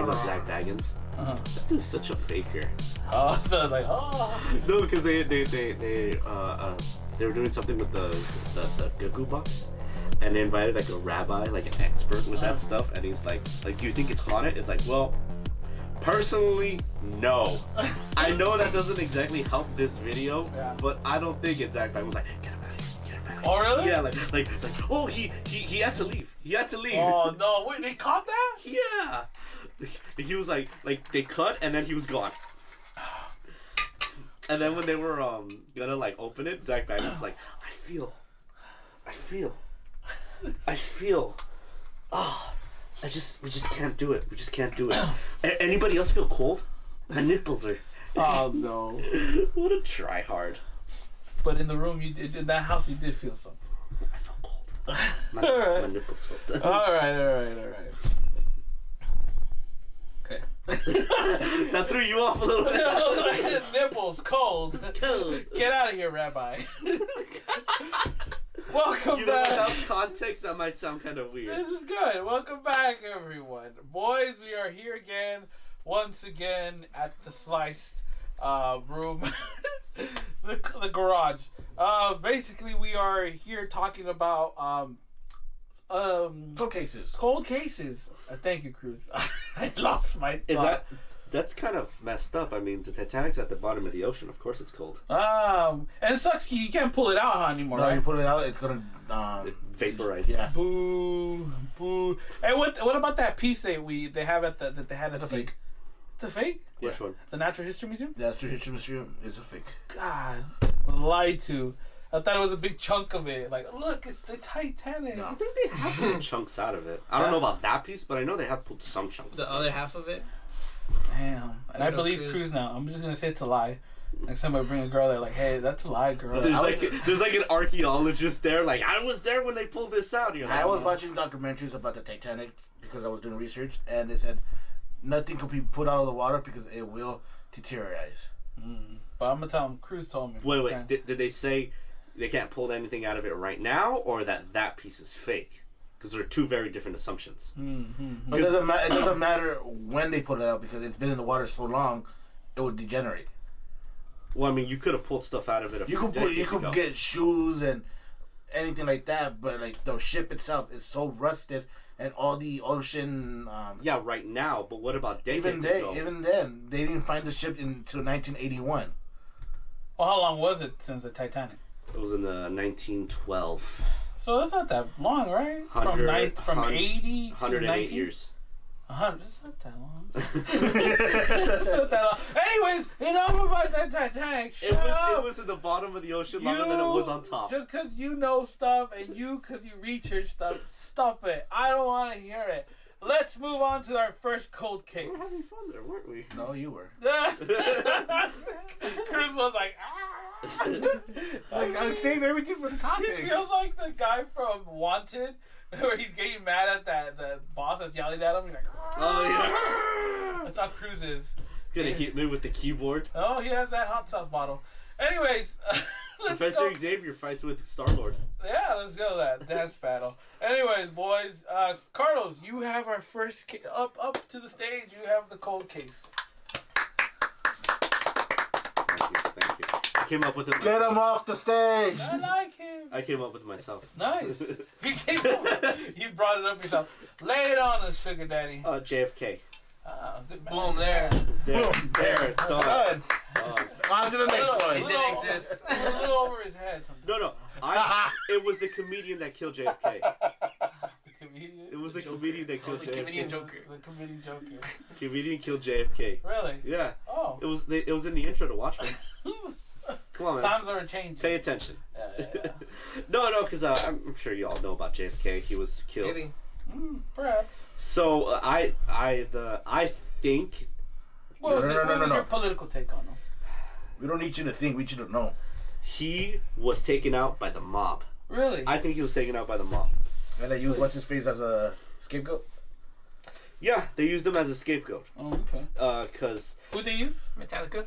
name was Zach Baggins. That dude's such a faker. Oh, they're like, oh. No, because they were doing something with the Gagarin box, and they invited like a rabbi, like an expert with that stuff, and he's like, do you think it's haunted? It's like, well, personally, no. I know that doesn't exactly help this video, but I don't think it's Zach Baggins was like, get him out of here, get him out of here. Oh, really? Yeah, like, oh, he had to leave. He had to leave. Oh no! Wait, they caught that? Yeah. He was like they cut and then he was gone. And then when they were gonna like open it, Zach Baggins was like, I feel. We just can't do it. We just can't do it. Anybody else feel cold? My nipples are. Oh no! What a try hard. But in the room, in that house, you did feel something. I felt cold. My nipples felt. All right. Okay. That threw you off a little bit. I was like, nipples cold. Get out of here, Rabbi. Welcome back. Without context, that might sound kind of weird. This is good. Welcome back, everyone. Boys, we are here again, once again, at the sliced room, the garage. Basically, we are here talking about cold cases. Cold cases. Thank you, Cruz. I lost my thought. That's kind of messed up. I mean, the Titanic's at the bottom of the ocean. Of course, it's cold. And it sucks. You can't pull it out anymore. No, right? you pull it out, it's gonna vaporize. Yeah. Boo. Hey, what about that piece they have that they had at It's a the fake. It's a fake? Which one? The Natural History Museum? The Natural History Museum is a fake. God, I was lied to. I thought it was a big chunk of it. Like, look, it's the Titanic. No. I think they have pulled chunks out of it. I don't know about that piece, but I know they have pulled some chunks. The other half of it? Damn. And I believe Cruz now. I'm just gonna say it's a lie. Like somebody bring a girl there, like, hey, that's a lie, girl. There's like an archaeologist there, like, I was there when they pulled this out. You're like, I was watching documentaries about the Titanic because I was doing research, and they said nothing could be put out of the water because it will deteriorate. But I'm gonna tell him. Cruz told me. Wait. Okay. Did they say they can't pull anything out of it right now, or that piece is fake? Because they're two very different assumptions. But it doesn't matter when they put it out because it's been in the water so long, it would degenerate. Well, I mean, you could have pulled stuff out of it. You could get shoes and anything like that, but like the ship itself is so rusted and all the ocean. Yeah, right now. But what about decades ago? Even then, they didn't find the ship until 1981. Well, how long was it since the Titanic? It was in 1912. So that's not that long, right? From 80 to 108 years. 100. That's not that long. That's not that long. Anyways, enough about that Titanic. It was in the bottom of the ocean longer than it was on top. Just because you know stuff and because you research stuff, stop it. I don't want to hear it. Let's move on to our first cold case. We were having fun there, weren't we? No, you were. Cruz was like, I saved everything for the topic. He feels like the guy from Wanted, where he's getting mad at the boss that's yelling at him. He's like, oh yeah. That's how Cruz is. He's gonna hit me with the keyboard. Oh, he has that hot sauce bottle. Anyways, Professor Xavier fights with Star-Lord. Yeah, let's go that dance battle. Anyways, boys, Carlos, you have our first up to the stage. You have the cold case. Thank you. I came up with it. Get him off the stage. I like him. I came up with it myself. Nice. You brought it up yourself. Lay it on us, sugar daddy. JFK. Good man. Boom, there. There. Done. On to the next one. It didn't exist. A little over his head sometimes. No. It was the comedian that killed JFK. The comedian? It was the comedian that killed JFK. The comedian Joker. The comedian Joker. Comedian killed JFK. Really? Yeah. Oh. It was in the intro to Watchmen. Come on, man. Times are changing. Pay attention. Yeah. No, because I'm sure you all know about JFK. He was killed. Maybe. Perhaps. So I think. What was your political take on him? We don't need you to think. We need you to know. He was taken out by the mob. Really? I think he was taken out by the mob. And they used what's his face as a scapegoat. Yeah, they used him as a scapegoat. Oh, okay. Cause Who'd they use? Metallica?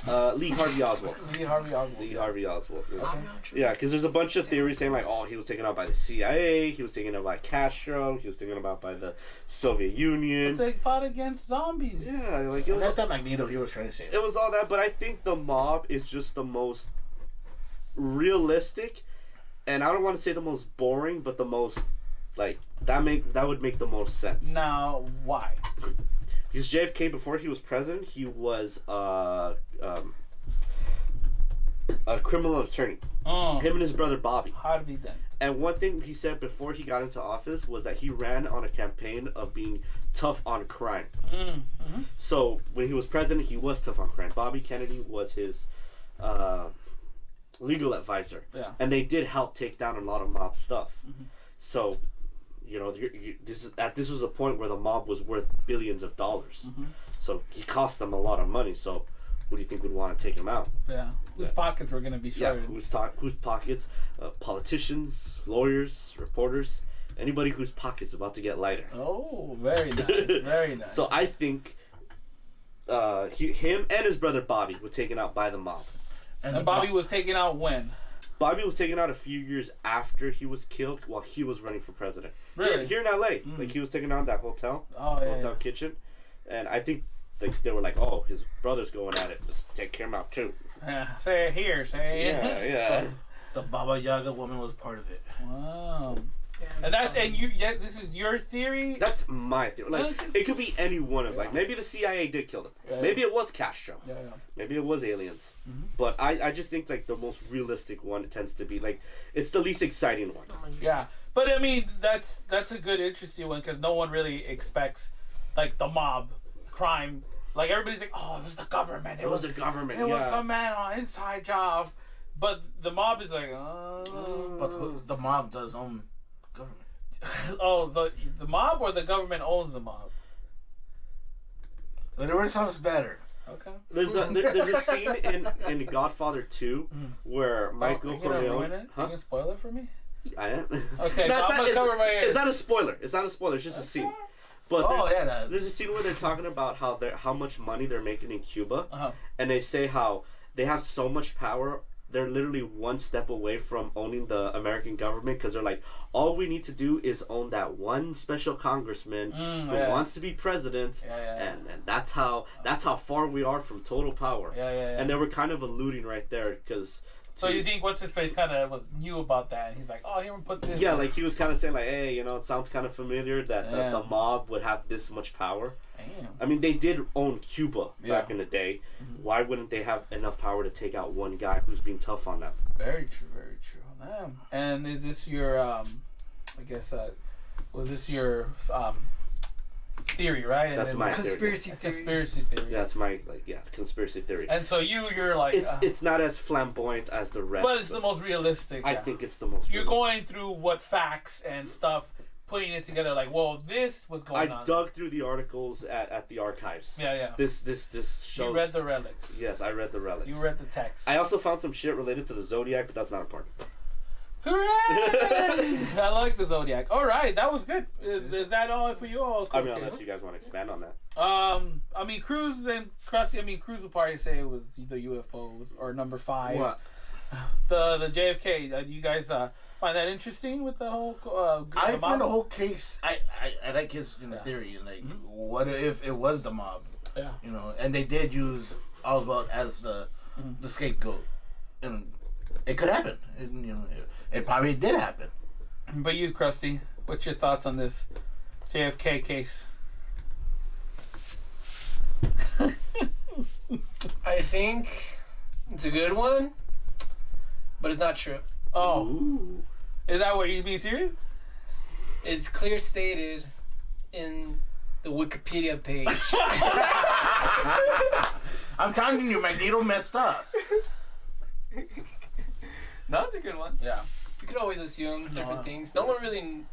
Lee Harvey Oswald. Lee Harvey Oswald. Lee Harvey Oswald. Okay. Yeah, because there's a bunch of theories saying like, oh, he was taken out by the CIA, he was taken out by Castro, he was taken out by the Soviet Union. But they fought against zombies. Yeah, like it was. That's that Magneto he was trying to say. It was all that, but I think the mob is just the most realistic, and I don't want to say the most boring, but the most like that would make the most sense. Now, why? Because JFK, before he was president, he was a criminal attorney. Him and his brother Bobby. How did he then? And one thing he said before he got into office was that he ran on a campaign of being tough on crime. Mm-hmm. So when he was president, he was tough on crime. Bobby Kennedy was his legal advisor. Yeah. And they did help take down a lot of mob stuff. Mm-hmm. So, you know, this was a point where the mob was worth billions of dollars. Mm-hmm. So he cost them a lot of money. So who do you think would want to take him out? Yeah. Whose pockets were going to be shorted? Yeah, whose pockets? Politicians, lawyers, reporters, anybody whose pocket's about to get lighter. Oh, very nice. Very nice. So I think him and his brother Bobby were taken out by the mob. And Bobby was taken out when? Bobby was taken out a few years after he was killed while he was running for president. Really? Here in LA. Like he was taken out in that hotel. Oh, yeah. Hotel kitchen. And I think they were like, oh, his brother's going at it. Let's take him out too. Yeah, say it here, say it. Yeah. The Baba Yaga woman was part of it. Wow. Yeah, And this is your theory? That's my theory. Like, it could be any one of Yeah. like maybe the CIA did kill them. Yeah, Maybe it was Castro. Yeah. Maybe it was aliens. Mm-hmm. But I just think like the most realistic one tends to be like it's the least exciting one. Yeah. But I mean, that's a good, interesting one because no one really expects like the mob crime. Like everybody's like, oh, it was the government. It was the government. It yeah. was some man on inside job. But the mob is like, But the mob does own government. oh, the mob or the government owns the mob? Whatever sounds better. Okay. There's a scene in Godfather 2 where Michael Are you gonna ruin Corleone. it? You gonna spoil it for me? I am. Okay, No, I'm gonna cover my ears. it's not a spoiler. It's not a spoiler. It's just a scene. But there's a scene where they're talking about how much money they're making in Cuba, Uh-huh. and they say how they have so much power. They're literally one step away from owning the American government because they're like, all we need to do is own that one special congressman who wants to be president, and that's how far we are from total power. Yeah. And they were kind of alluding right there because. So you think what's his face kind of knew about that? And he's like, oh, here we put this. Yeah, like he was kind of saying like, hey, you know, it sounds kind of familiar that the mob would have this much power. Damn. I mean, they did own Cuba back Yeah. in the day. Why wouldn't they have enough power to take out one guy who's being tough on them? Very true, very true. Damn. And is this your, I guess, was this your theory, right? And That's then my Conspiracy theory. conspiracy theory. Yeah, that's my conspiracy theory. And so you're like, It's not as flamboyant as the rest. but it's the most realistic. I yeah. think it's the most. You're going through what facts and stuff, putting it together. Like, well, this was going on. I dug through the articles at the archives. Yeah. This shows. You read the relics. Yes, I read the relics. You read the text. I also found some shit related to the Zodiac, but that's not important. Hooray! I like the Zodiac. All right, that was good. Is that all for you? All I mean, unless you guys want to expand on that. I mean, Cruz and Krusty. I mean, Cruz will probably say it was the UFOs or number 5. What? The JFK. Do you guys find that interesting with the whole? I mob? find the whole case. I like his theory and like, what if it was the mob? Yeah. You know, and they did use Oswald as the scapegoat, and it could happen. And, you know, it probably did happen. But you, Krusty, what's your thoughts on this JFK case? I think it's a good one, but it's not true. Oh, Ooh. is that what you being serious? It's clear stated in the Wikipedia page. I'm telling you, Magneto messed up. No, it's a good one. Yeah. You could always assume different things. No one really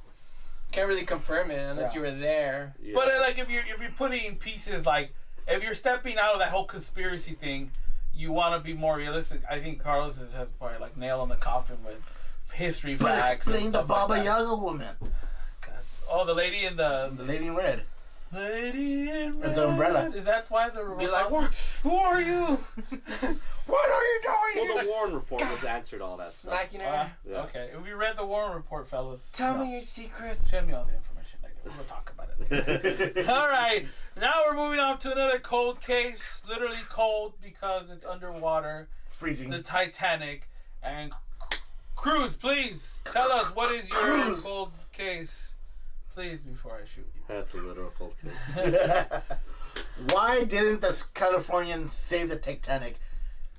can't really confirm it unless you were there. Yeah. But like if you're putting pieces, like if you're stepping out of that whole conspiracy thing, you want to be more realistic. I think Carlos has probably like nail on the coffin with history But facts. explain and the stuff like Baba that. Yaga woman, Oh, the lady in the the lady in red. lady in red. The umbrella. Is that why the Be like, what? Who are you? What are you doing Well, here? the Warren report was answered all that stuff. Smacking her. Yeah. Okay, if you read the Warren report, fellas, Tell me your secrets. tell me all the information. Like, we'll talk about it. All right, now we're moving on to another cold case. Literally cold because it's underwater. Freezing. The Titanic. And Cruz, please tell us what is your Cruz. cold case, please, before I shoot you. That's a literal cold case. Why didn't the Californian save the Titanic,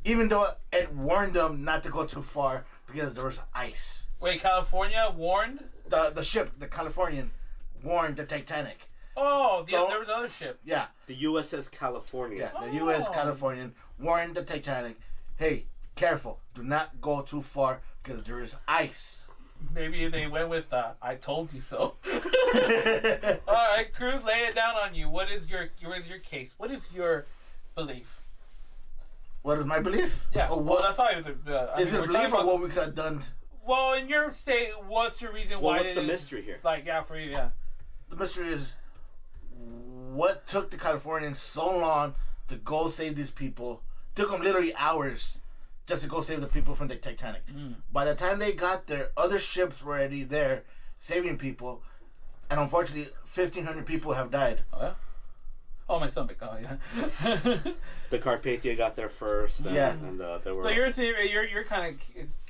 even though it warned them not to go too far because there was ice? Wait, California warned? The ship, the Californian, warned the Titanic. Oh, So- there was another ship. Yeah, The USS California. yeah. The U.S. Oh. Californian warned the Titanic, hey, careful, do not go too far because there is ice. Maybe they went with "I told you so." All right, Cruz, lay it down on you. What is your case? What is your belief? What is my belief? Yeah, Or well, what, that's all. is it a belief or what we could have done? Well, in your state, what's your reason Well, why? what's it the is- mystery here? Like, yeah, for you, yeah. The mystery is what took the Californians so long to go save these people. Took them literally hours just to go save the people from the Titanic. By the time they got there, other ships were already there saving people, and unfortunately, 1,500 people have died. Oh yeah. Oh, my stomach. Oh yeah. The Carpathia got there first. And, Yeah. And there were. So your theory, you're kind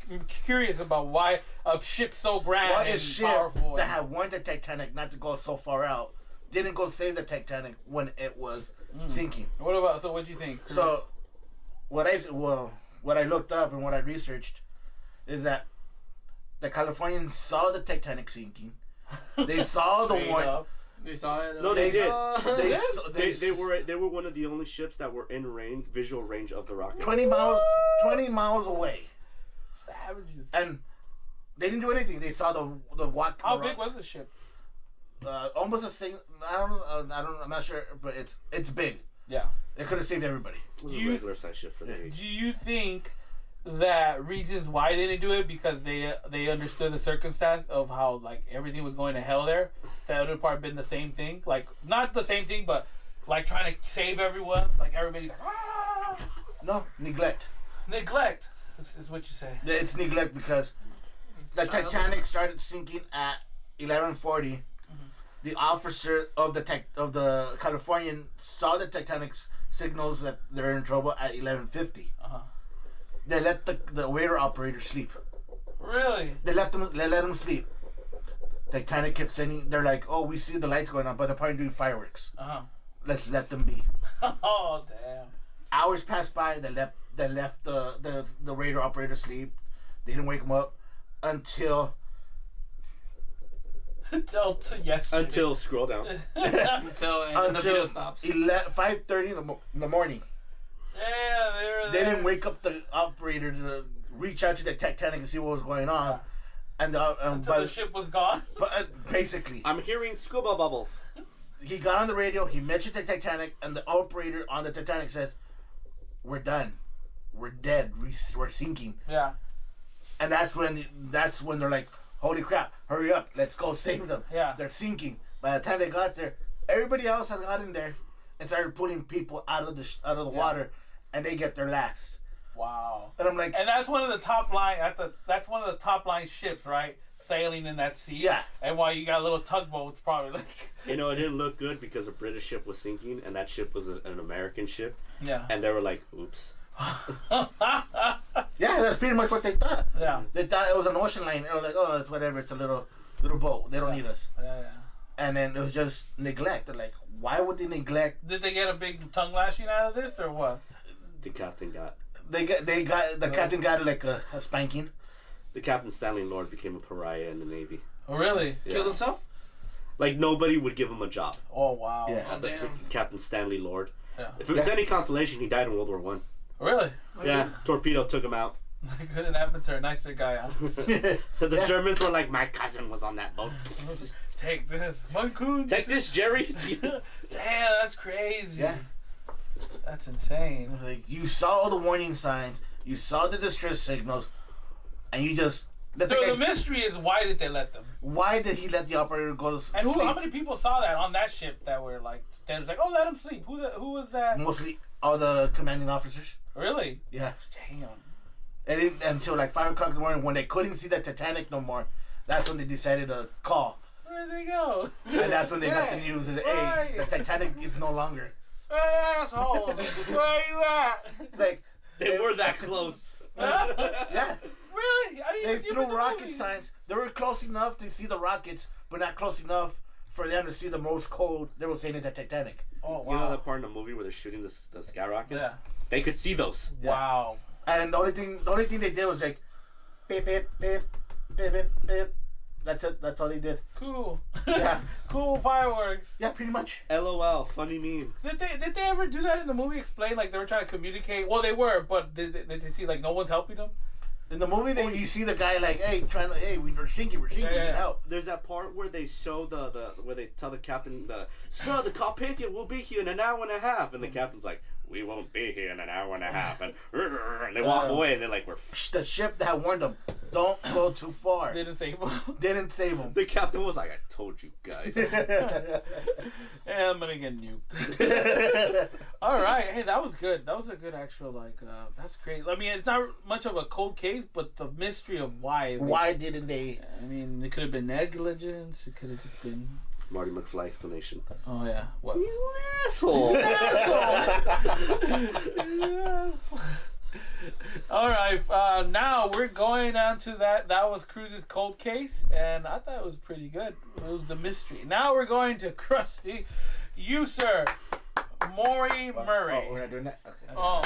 of curious about why a ship so grand Why and a ship powerful. that had warned the Titanic not to go so far out didn't go save the Titanic when it was sinking? What about? So what do you think? Cruz? So, what I looked up and what I researched is that the Californians saw the Titanic sinking. They saw the Straight warning. up. They saw it. No, they did. They, They were one of the only ships that were in visual range of the rocket. 20 miles away, Savages. and they didn't do anything. They saw the walk. How big was the ship? Almost the same. I'm not sure, but it's big. Yeah. It could have saved everybody. It was a You- regular size ship for the age. Do you think that reasons why they didn't do it because they understood the circumstance of how like everything was going to hell there? That would have probably been the same thing. Like not the same thing, but like trying to save everyone. Like everybody's like No, neglect. neglect. Is what you say. It's neglect because the Child. Titanic started sinking at 11:40. The officer of the Californian saw the Titanic's signals that they're in trouble at 11:50. Uh-huh. They let the waiter operator sleep. Really? They let him sleep. Titanic kept saying, they're like, oh, we see the lights going on, but they're probably doing fireworks. Uh Let's let them be. huh. Oh damn. Hours passed by. They left the radar operator sleep. They didn't wake him up until Until yesterday. Until scroll down. Until and the video until stops. 5:30 in the morning. Yeah, they were They there. didn't wake up the operator to reach out to the Titanic and see what was going on. And Until the ship was gone. basically, I'm hearing scuba bubbles. he got on the radio. He mentioned the Titanic, and the operator on the Titanic says, "We're done. We're dead. We're sinking." Yeah. And that's when they're like, "Holy crap! Hurry up! Let's go save them." Yeah. They're sinking. By the time they got there, everybody else had gotten there and started pulling people out of the water, and they get there last. Wow. And I'm like, And that's one of the top line that's one of the top line ships, right? Sailing in that sea. Yeah. And while you got little tugboats, probably like. You know, it didn't look good because a British ship was sinking and that ship was an American ship. Yeah. And they were like, oops. yeah, that's pretty much what they thought. Yeah. They thought it was an ocean liner. They were like, oh, it's whatever. It's a little boat. They don't need us. Yeah. And then it was just neglect. They're like, why would they neglect? Did they get a big tongue lashing out of this or what? The captain got. The captain got like a spanking. The Captain Stanley Lord became a pariah in the Navy. Oh really? Yeah. Killed himself? Like, nobody would give him a job. Oh wow. Yeah. Oh, The damn. Captain Stanley Lord. Yeah. If it was any consolation, he died in World War One. Really? Yeah, torpedo took him out. Good in Avatar, nicer guy, huh? The Yeah. Germans were like, my cousin was on that boat. Take this. Moncoon. Take this, Jerry. Damn, that's crazy. Yeah. That's insane. Like, you saw all the warning signs. You saw the distress signals. And you just... let the So guys- the mystery is why did they let them? why did he let the operator go to sleep? And how many people saw that on that ship that were like, that was like, oh, let him sleep. Who was that? Mostly All the commanding officers. Really? Yeah. Damn. And until like 5 o'clock in the morning, when they couldn't see the Titanic no more, that's when they decided to call. Where'd they go? And that's when they got the news that, hey, the Titanic is no longer. Hey, asshole! Where are you at? Like, They were that close. yeah. Really? I didn't They even see threw the rocket movie. signs. They were close enough to see the rockets, but not close enough for them to see the Morse code they were saying in the Titanic. Oh, wow. You know that part in the movie where they're shooting the skyrockets? Yeah. They could see those. Wow. And the only thing they did was like, beep, beep, beep, beep, beep, beep. That's it. That's all they did. Cool. Yeah. Cool fireworks. Yeah, pretty much. LOL, funny meme. Did they ever do that in the movie? Explain like they were trying to communicate. Well, they were, but did they see like no one's helping them? In the movie, you see the guy like, hey, we're sinking, we need help. There's that part where they show where they tell the captain, sir, the Carpathia will be here in an hour and a half, and the captain's like, we won't be here in an hour and a half, and they walk away, and they're like, The ship that warned them, don't go too far. Didn't save them. Didn't save them. The captain was like, I told you guys. Yeah, I'm gonna get nuked. All right, hey, that was good. That was a good actual that's great. I mean, it's not much of a cold case, but the mystery of why. Why didn't they? I mean, it could have been negligence. It could have just been. Marty McFly explanation. Oh yeah, what? He's an asshole. Yes. All right, now we're going on to that. That was Cruz's cold case, and I thought it was pretty good. It was the mystery. Now we're going to Krusty. You, sir, Maury Murray. Oh, we're not doing that? Okay. Oh,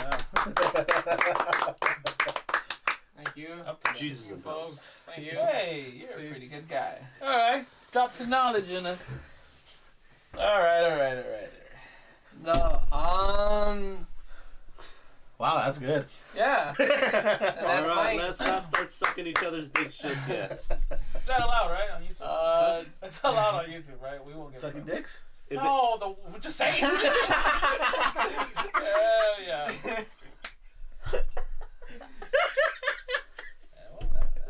Thank you. Jesus and folks. Folks, thank you. hey, you're a pretty good guy. All right, drop some knowledge in us. All right. The Wow, that's good. yeah. And that's Alright, my let's not start sucking each other's dicks just yet. Is that allowed, right, on YouTube? It's allowed on YouTube, right? We won't get Sucking banned. dicks? No, just saying. Hell yeah.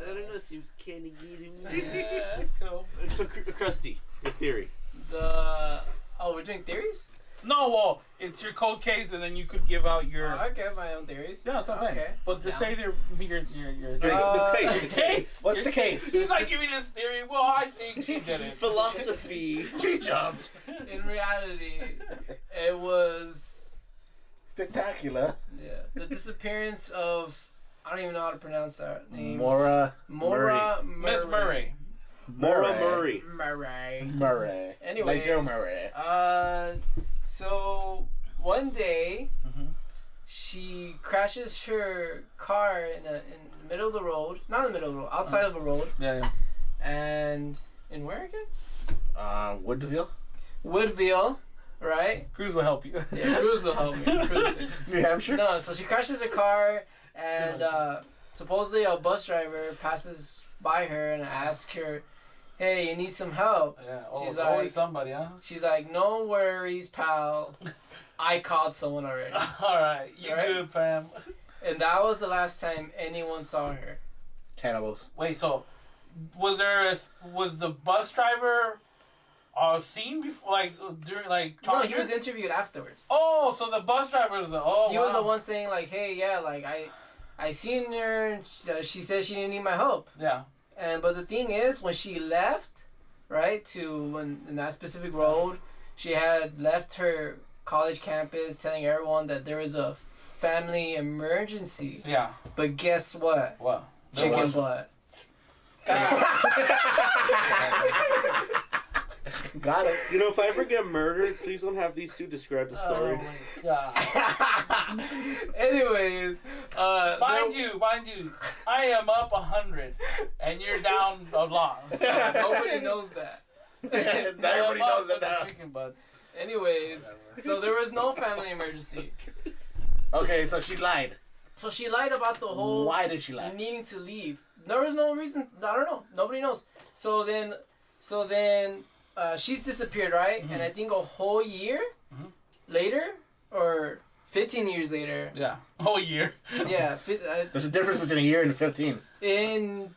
I don't know, seems kind of Yeah, that's cool. So, Krusty, your theory. we're doing theories? No, well, it's your cold case, and then you could give out your. I have my own theories. Yeah, that's what I'm saying. Okay. But just say your. The case. What's the case? He's like giving this theory. Well, I think she did it. Philosophy. She jumped. In reality, it was Spectacular. the disappearance of, I don't even know how to pronounce that name. Maura. Miss Murray. Maura Murray. Murray. Anyways, Like Joe Murray. So one day, she crashes her car in the middle of the road. Not in the middle of the road, outside of a road. Yeah. And in where again? Woodville. Woodville, right? Cruz will help you. Yeah, Cruz will help me. New Hampshire. No, so she crashes her car, and supposedly a bus driver passes by her and asks her, "Hey, you need some help?" Yeah. She's It's always like- somebody, huh? She's like, "No worries, pal. I called someone already." All right. You Right? good, fam? And that was the last time anyone saw her. Cannibals. Wait. So, was the bus driver seen before, like during like? No, he talking? was interviewed afterwards. Oh, so the bus driver was He was the one saying like, "Hey, yeah, like I seen her. And she said she didn't need my help." Yeah. But the thing is, when she left, right, in that specific road, she had left her college campus telling everyone that there was a family emergency. Yeah. But guess what? What? Chicken butt. Got it. You know, if I ever get murdered, please don't have these two describe the story. Oh my god. Anyways, Mind you, I am up 100, and you're down a lot. So nobody knows that. Everybody knows with that now. the chicken butts. Anyways, so there was no family emergency. Okay, so she lied. So she lied about the whole Why did she lie? needing to leave. There was no reason. I don't know. Nobody knows. So then, she's disappeared, right? Mm-hmm. And I think a whole year later, or 15 years later. Yeah. Whole year. Yeah. There's a difference between a year and 15. In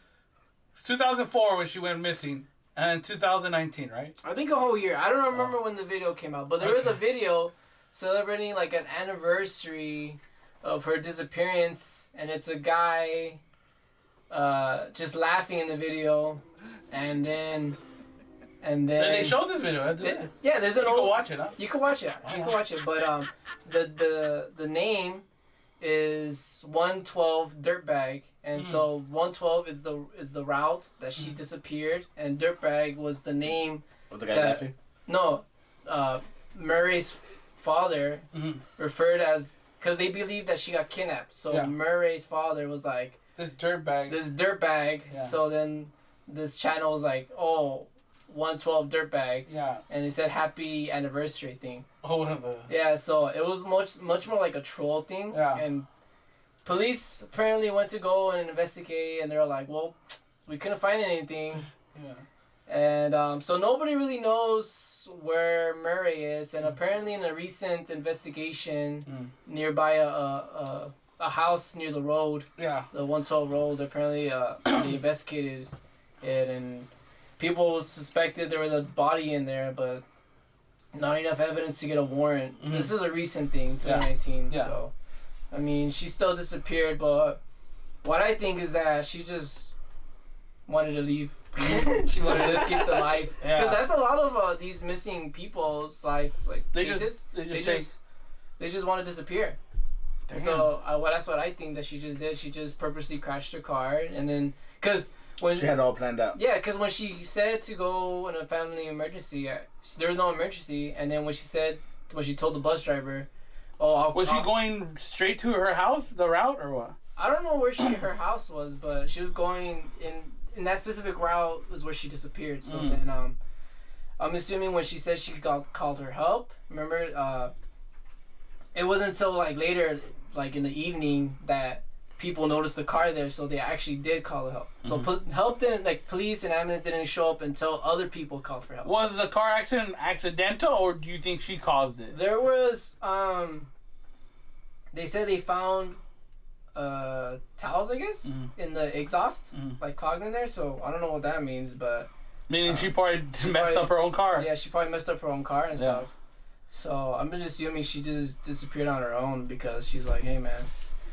It's 2004 when she went missing, and 2019, right? I think a whole year. I don't remember when the video came out, but there was a video celebrating like an anniversary of her disappearance, and it's a guy just laughing in the video, and then they showed this video. yeah, there's an You old. can watch it, huh? You can watch it. You can watch it. But the name is 112 Dirtbag, and so 112 is the route that she disappeared, and Dirtbag was the name. With the guy laughing? No, Murray's father referred as, because they believe that she got kidnapped. So Murray's father was like, This dirtbag. Yeah. So then this channel was like, oh, 112 Dirtbag. Yeah. And it said happy anniversary thing. Oh, whatever. Yeah, so it was much more like a troll thing. Yeah. And police apparently went to go and investigate, and they were like, well, we couldn't find anything. Yeah. And so nobody really knows where Murray is. And apparently in a recent investigation nearby a house near the road, Yeah. the 112 road, apparently they investigated it, and people suspected there was a body in there, but not enough evidence to get a warrant. This is a recent thing, 2019. Yeah. So, I mean, she still disappeared, but what I think is that she just wanted to leave. She wanted to escape the life. Because that's a lot of these missing people's life, like, cases. They just want to disappear. Damn. So that's what I think that she just did. She just purposely crashed her car, and then because when She had it all planned out. yeah, because when she said to go in a family emergency, there was no emergency, and then when she told the bus driver, "Oh, Was she going straight to her house, the route, or what? I don't know where her house was, but she was going in that specific route was where she disappeared. So then I'm assuming when she said she called her help, remember, it wasn't until like later, like in the evening, that people noticed the car there, so they actually did call help. So help didn't, like, police and ambulance didn't show up until other people called for help. Was the car accident accidental, or do you think she caused it? There was they said they found towels, I guess, in the exhaust, like clogged in there. So I don't know what that means, but Meaning she probably messed up her own car. yeah, she probably messed up her own car and stuff. So I'm just assuming she just disappeared on her own because she's like, hey man.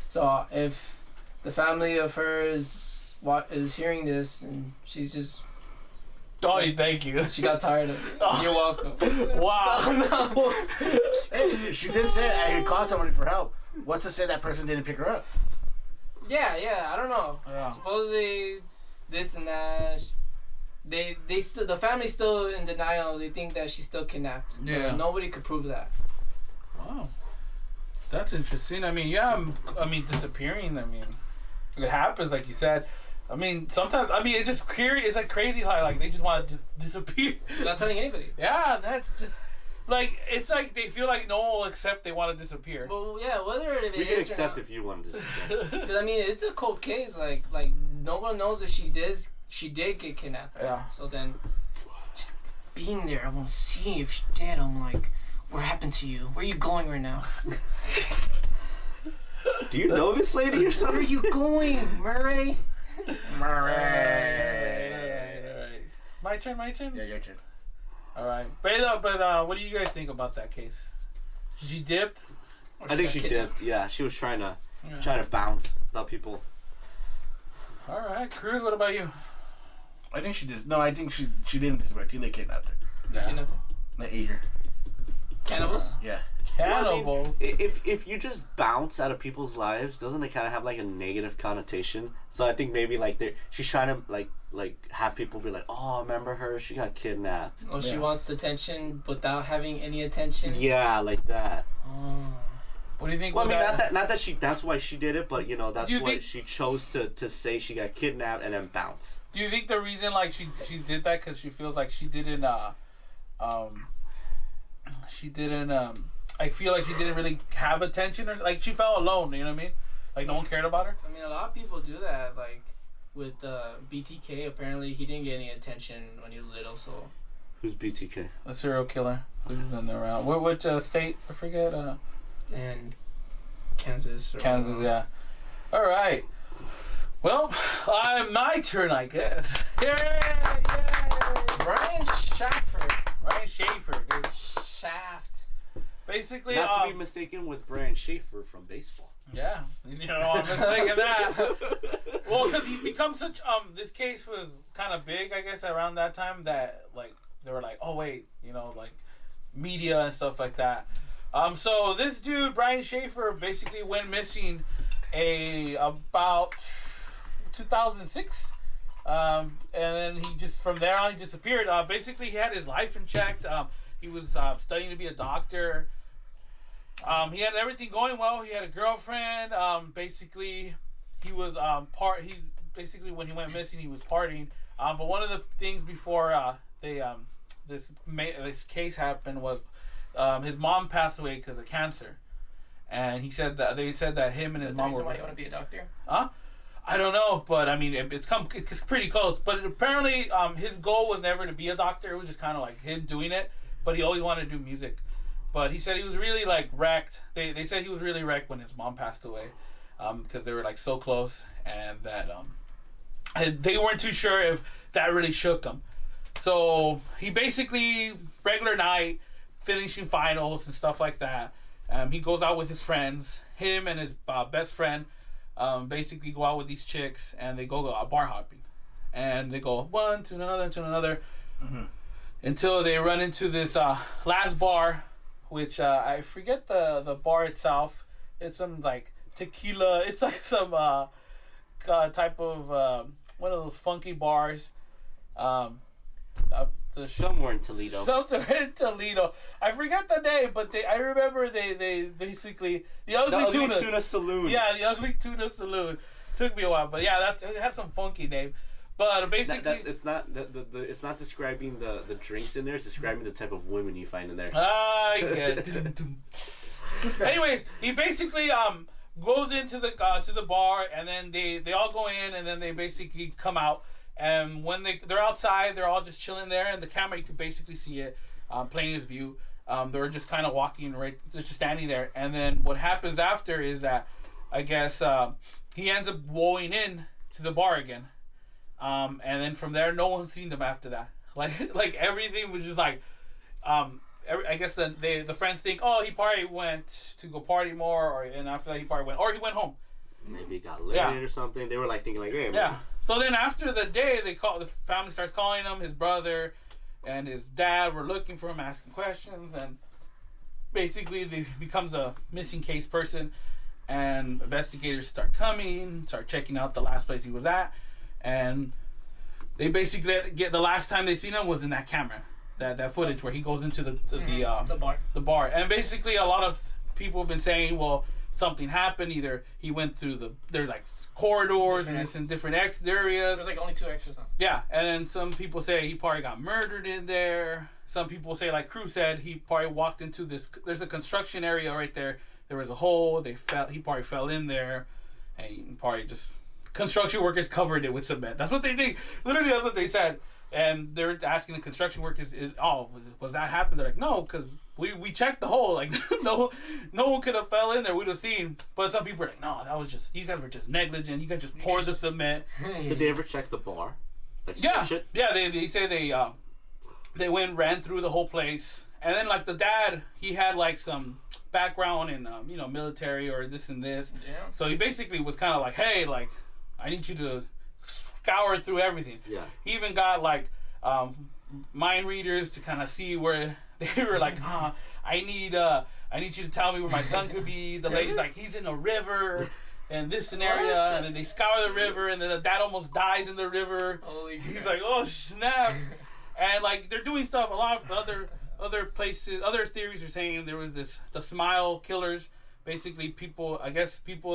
So if the family of hers is hearing this, and she's just Oh, thank you. she got tired of it. You're welcome. Wow. No. Hey, she did say I called somebody for help. What's to say that person didn't pick her up? Yeah, I don't know. Yeah. Supposedly this and that. They still, the family's still in denial. They think that she's still kidnapped. Yeah. But nobody could prove that. Wow. That's interesting. I mean, disappearing, it happens, like you said. I mean, sometimes, it's just curious. It's like crazy how, like, they just want to just disappear. Without telling anybody. Yeah, that's just, like, it's like they feel like no one will accept they want to disappear. Well, yeah, whether it We is can or accept not. if you wanted to disappear. Because, it's a cold case. Like, no one knows if she did get kidnapped. Yeah. So then, just being there, I want to see if she did. I'm like, what happened to you? Where are you going right now? Do you know this lady or Where are something? you going, Murray? Alright. My turn? Yeah, your turn. Alright. But what do you guys think about that case? She dipped? I think she dipped. Yeah, she was trying to bounce without people. Alright, Cruz, what about you? I think she did. No, I think she didn't disappear. I think they kidnapped her. Yeah. They ate her. Cannibals? Yeah. Cannibals. If you just bounce out of people's lives, doesn't it kind of have like a negative connotation? So I think maybe like she's trying to like have people be like, oh, remember her? She got kidnapped. Oh, she wants attention without having any attention? Yeah, like that. Oh. What do you think? Well, not that she. That's why she did it, but that's You why think- she chose to say she got kidnapped and then bounce. Do you think the reason like she did that because she feels like she didn't I feel like she didn't really have attention, or like she felt alone, you know what I mean? Like no one cared about her. A lot of people do that. Like with BTK, apparently he didn't get any attention when he was little. So Who's BTK? A serial killer who's been around. Which state? I forget. and Kansas. Kansas, yeah. All right. Well, my turn, I guess. Yay! Brian Shaffer. Ryan Shaffer, dude. Shaft. basically, Not to be mistaken with Brian Shaffer from baseball. Yeah, I'm mistaken that. Well, because he's become such. This case was kind of big, I guess, around that time that like they were like, oh wait, like media and stuff like that. So this dude Brian Shaffer basically went missing about 2006. And then he just from there on he disappeared. Basically, he had his life in check. He was studying to be a doctor. He had everything going well. He had a girlfriend. Basically, he was He's basically when he went missing, he was partying. But one of the things before this case happened was his mom passed away because of cancer, and they said that him and his mom were. Why you want to be a doctor? Huh? I don't know, but I mean, it's pretty close. But apparently, his goal was never to be a doctor. It was just kind of like him doing it. But he always wanted to do music. But he said he was really like wrecked. They said he was really wrecked when his mom passed away, because they were like so close, and that they weren't too sure if that really shook him. So he basically regular night, finishing finals and stuff like that. He goes out with his friends. Him and his best friend. Basically go out with these chicks and they go bar hopping, and they go one to another, until they run into this last bar, which I forget the bar itself. It's some like tequila. It's like some type of one of those funky bars. Somewhere in Toledo. Somewhere in Toledo. I forget the name, but I remember they basically the Ugly Tuna Saloon. Yeah, the Ugly Tuna Saloon. Took me a while, but yeah, it had some funky name. But basically, it's not it's not describing the drinks in there. It's describing the type of women you find in there. I get it. Anyways, he basically goes into the bar, and then they all go in, and then they basically come out. And when they're outside, they're all just chilling there, and the camera, you can basically see it playing his view. They were just kind of walking they're just standing there. And then what happens after is that, I guess, he ends up going in to the bar again. And then from there, no one's seen them after that. Like everything was just like, I guess the friends think, oh, he probably went to go party more, and after that he went home. Maybe he got laid or something. They were like thinking like, hey, yeah. So then after the day, the family starts calling him. His brother and his dad were looking for him, asking questions, and basically he becomes a missing case person. And investigators start checking out the last place he was at, and they basically get the last time they seen him was in that camera, that footage where he goes into the bar. And basically a lot of people have been saying, well, something happened. Either he went through there's like corridors and it's in different exit areas. There's like only 2 extras, huh? Yeah, and then some people say he probably got murdered in there. Some people say, like Crew said, he probably walked into this. There's a construction area right there. There was a hole. He probably fell in there, and he probably just construction workers covered it with cement. That's what they think. Literally, that's what they said. And they're asking the construction workers, was that happened? They're like, no, because we checked the hole. Like, no one could have fell in there. We'd have seen. But some people are like, no, that was just, you guys were just negligent. You guys just poured the cement. Did they ever check the bar? Like, yeah. search it? Yeah, they say they ran through the whole place. And then, like, the dad, he had, like, some background in, military or this and this. Yeah. So he basically was kind of like, hey, like, I need you to scour through everything. Yeah. He even got like mind readers to kind of see where they were like, I need you to tell me where my son could be. The lady's like, he's in a river and this scenario, and then they scour the river, and then the dad almost dies in the river. Holy He's crap. like, oh snap. And like they're doing stuff. A lot of other places, other theories are saying there was the smile killers, basically people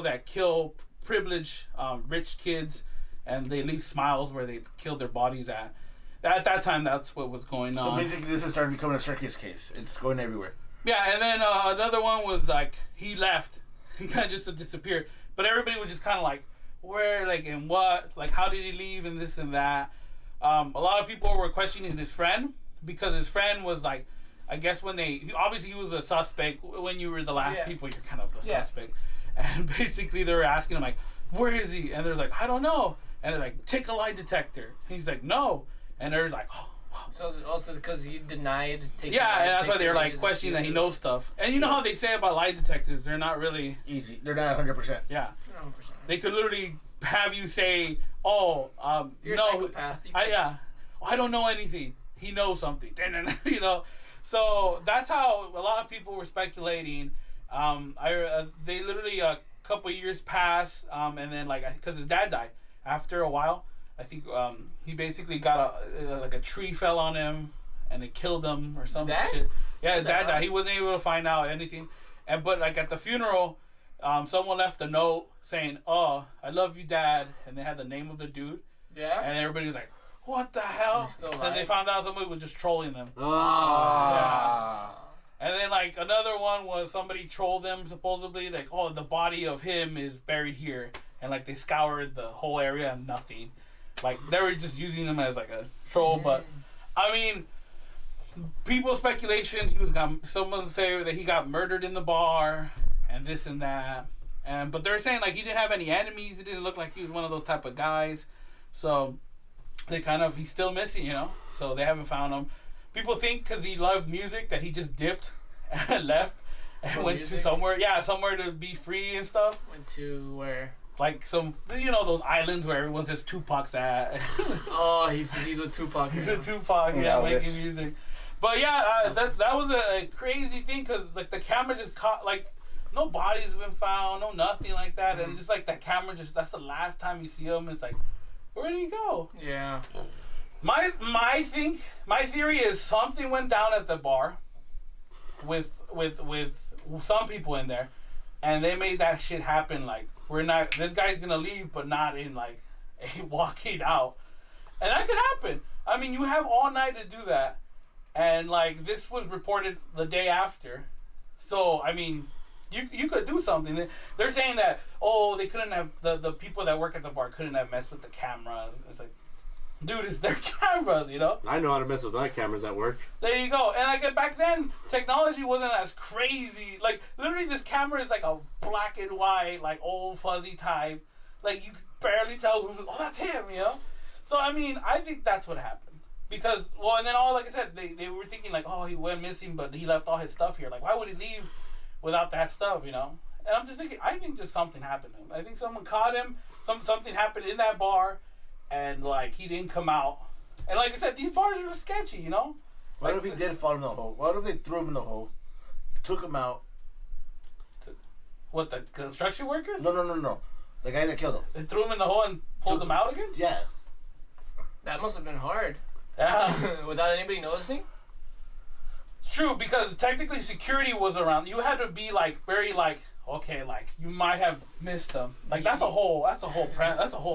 that kill privileged rich kids, and they leave smiles where they killed their bodies at. At that time, that's what was going on. So basically, this is starting becoming a circus case. It's going everywhere. Yeah, and then another one was like he left. He kind of just disappeared. But everybody was just kind of like, where, like, and what? Like, how did he leave and this and that? A lot of people were questioning his friend, because his friend was like, I guess when obviously he was a suspect. When you were the last people, you're kind of the suspect. And basically they were asking him like, where is he? And they're like, I don't know. And they're like, take a lie detector. And he's like, no. And there's like, So also because he denied taking. Yeah, that's why they're like images of questioning that he shooters. knows stuff. And you know how they say about lie detectors, they're not really. Easy. They're not 100%. Yeah, 100%. they could literally have you say, "Oh, You're no, a psychopath. I don't know anything. He knows something." You know, so that's how a lot of people were speculating. They literally a couple years passed, and then like because his dad died after a while. I think he basically got a tree fell on him and it killed him or some Dad? shit. Yeah, his What the dad hell? died. He wasn't able to find out anything. But like at the funeral, someone left a note saying, "Oh, I love you, Dad," and they had the name of the dude. Yeah. And everybody was like, "What the hell?" He's still And alive? they found out somebody was just trolling them. Ah. And then like another one was somebody trolled them supposedly like, "Oh, the body of him is buried here," and like they scoured the whole area and nothing. Like they were just using him as like a troll. But I mean, people's speculations. Someone say that he got murdered in the bar and this and that. But they're saying like he didn't have any enemies. It didn't look like he was one of those type of guys. So he's still missing, you know. So they haven't found him. People think because he loved music that he just dipped and left and went to somewhere to be free and stuff. Went to where? Like some, those islands where everyone says Tupac's at. Oh, he's with Tupac. He's now. a Tupac, making music. But yeah, that was a crazy thing because like the camera just caught like no bodies have been found, no nothing like that, and just like that camera that's the last time you see him. It's like, where did he go? Yeah. My theory is something went down at the bar with some people in there, and they made that shit happen. Like this guy's gonna leave, but not in like a walking out, and that could happen. I mean, you have all night to do that, and like this was reported the day after, so I mean, you could do something. They're saying that they couldn't have the people that work at the bar couldn't have messed with the cameras. It's like, dude, it's their cameras, you know? I know how to mess with my cameras at work. There you go. And like back then, technology wasn't as crazy. Like literally, this camera is like a black and white, like old fuzzy type. Like you could barely tell that's him, you know? So I mean, I think that's what happened. Because and then like I said, they were thinking like, he went missing, but he left all his stuff here. Like, why would he leave without that stuff, you know? And I'm just thinking, I think just something happened to him. I think someone caught him. Something happened in that bar. And like he didn't come out, and like I said, these bars are sketchy, you know. What if he did fall in the hole? What if they threw him in the hole, took him out? What, the construction workers? No. The guy that killed him. They threw him in the hole and pulled him out again. Yeah. That must have been hard. Yeah, Without anybody noticing. it's true because technically security was around. You had to be like very like okay, like you might have missed them. Like that's a whole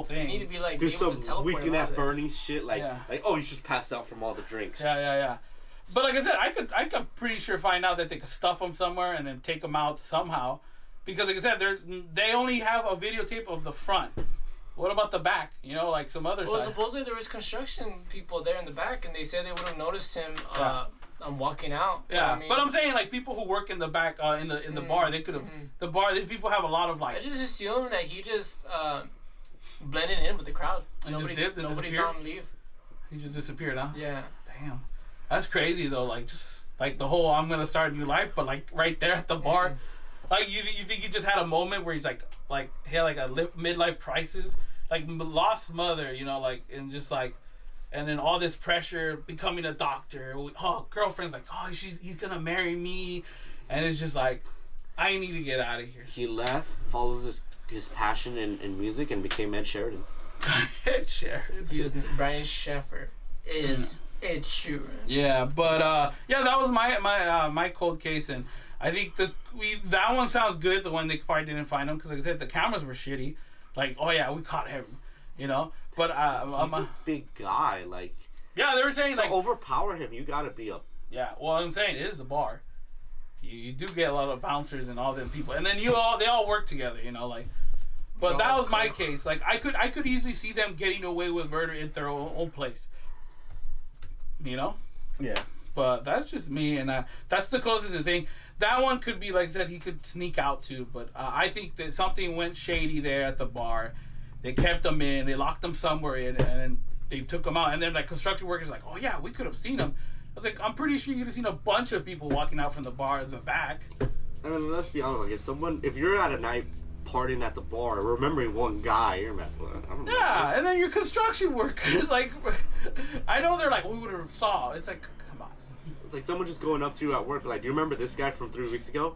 thing. You need to be like Do able some to teleport weekend him out at of there. Bernie's shit, like he's just passed out from all the drinks. Yeah. But like I said, I could pretty sure find out that they could stuff them somewhere and then take them out somehow, because like I said, they only have a videotape of the front. What about the back? You know, like some other Well, side. supposedly there was construction people there in the back, and they said they would have noticed him. I'm walking out. Yeah, but I'm saying like people who work in the back in the bar, they could have the bar. The people have a lot of like. I just assumed that he just blended in with the crowd. And just dipped and Nobody disappeared? saw him leave. He just disappeared, huh? Yeah. Damn, that's crazy though. Like just like the whole I'm gonna start a new life, but like right there at the bar, like you think he just had a moment where he's like he had like a midlife crisis, like lost mother, you know, like and just like. And then all this pressure, becoming a doctor. Girlfriend's like, he's gonna marry me, and it's just like, I need to get out of here. He left, follows his passion in music, and became Ed Sheridan. Ed Sheeran. He was Brian Shaffer is Ed Sheeran. Yeah, but that was my cold case, and I think that one sounds good. The one they probably didn't find him because, like I said, the cameras were shitty. Like, we caught him, you know. But he's a big guy, like. Yeah, they were saying to like overpower him, you gotta be a. Yeah, well, I'm saying it is the bar. You do get a lot of bouncers and all them people, and then they all work together, you know, like. But that was my case. Like I could easily see them getting away with murder in their own place. You know. Yeah. But that's just me, and that's the closest thing. That one could be, like I said, he could sneak out too. But I think that something went shady there at the bar. They kept him in. They locked him somewhere in, and then they took him out, and then like construction workers like, oh yeah, we could have seen him. I was like, I'm pretty sure you could have seen a bunch of people walking out from the bar in the back. I mean, let's be honest. Like, if you're at a night partying at the bar, remembering one guy, you're mad. I don't know. Yeah, and then your construction workers, like, I know they're like, we would have saw. It's like, come on. It's like someone just going up to you at work, like, do you remember this guy from 3 weeks ago?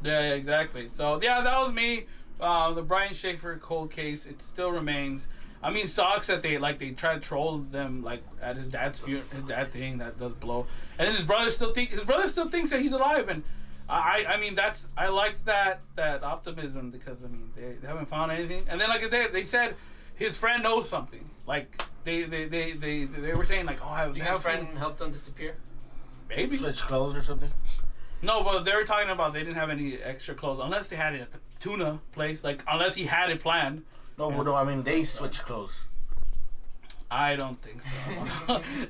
Yeah, exactly. So yeah, that was me. The Brian Shaffer cold case. It still remains. I mean, sucks that they try to troll them like at his dad's his dad thing that does blow, and then his brother still thinks that he's alive, and I mean I like that optimism because I mean they haven't found anything, and then like they said his friend knows something, like they were saying like, oh, his friend helped him disappear. Maybe switch clothes or something. No, but they were talking about they didn't have any extra clothes unless they had it at the tuna place, like unless he had it planned. No, Yeah. but no, I mean they switch clothes. I don't think so.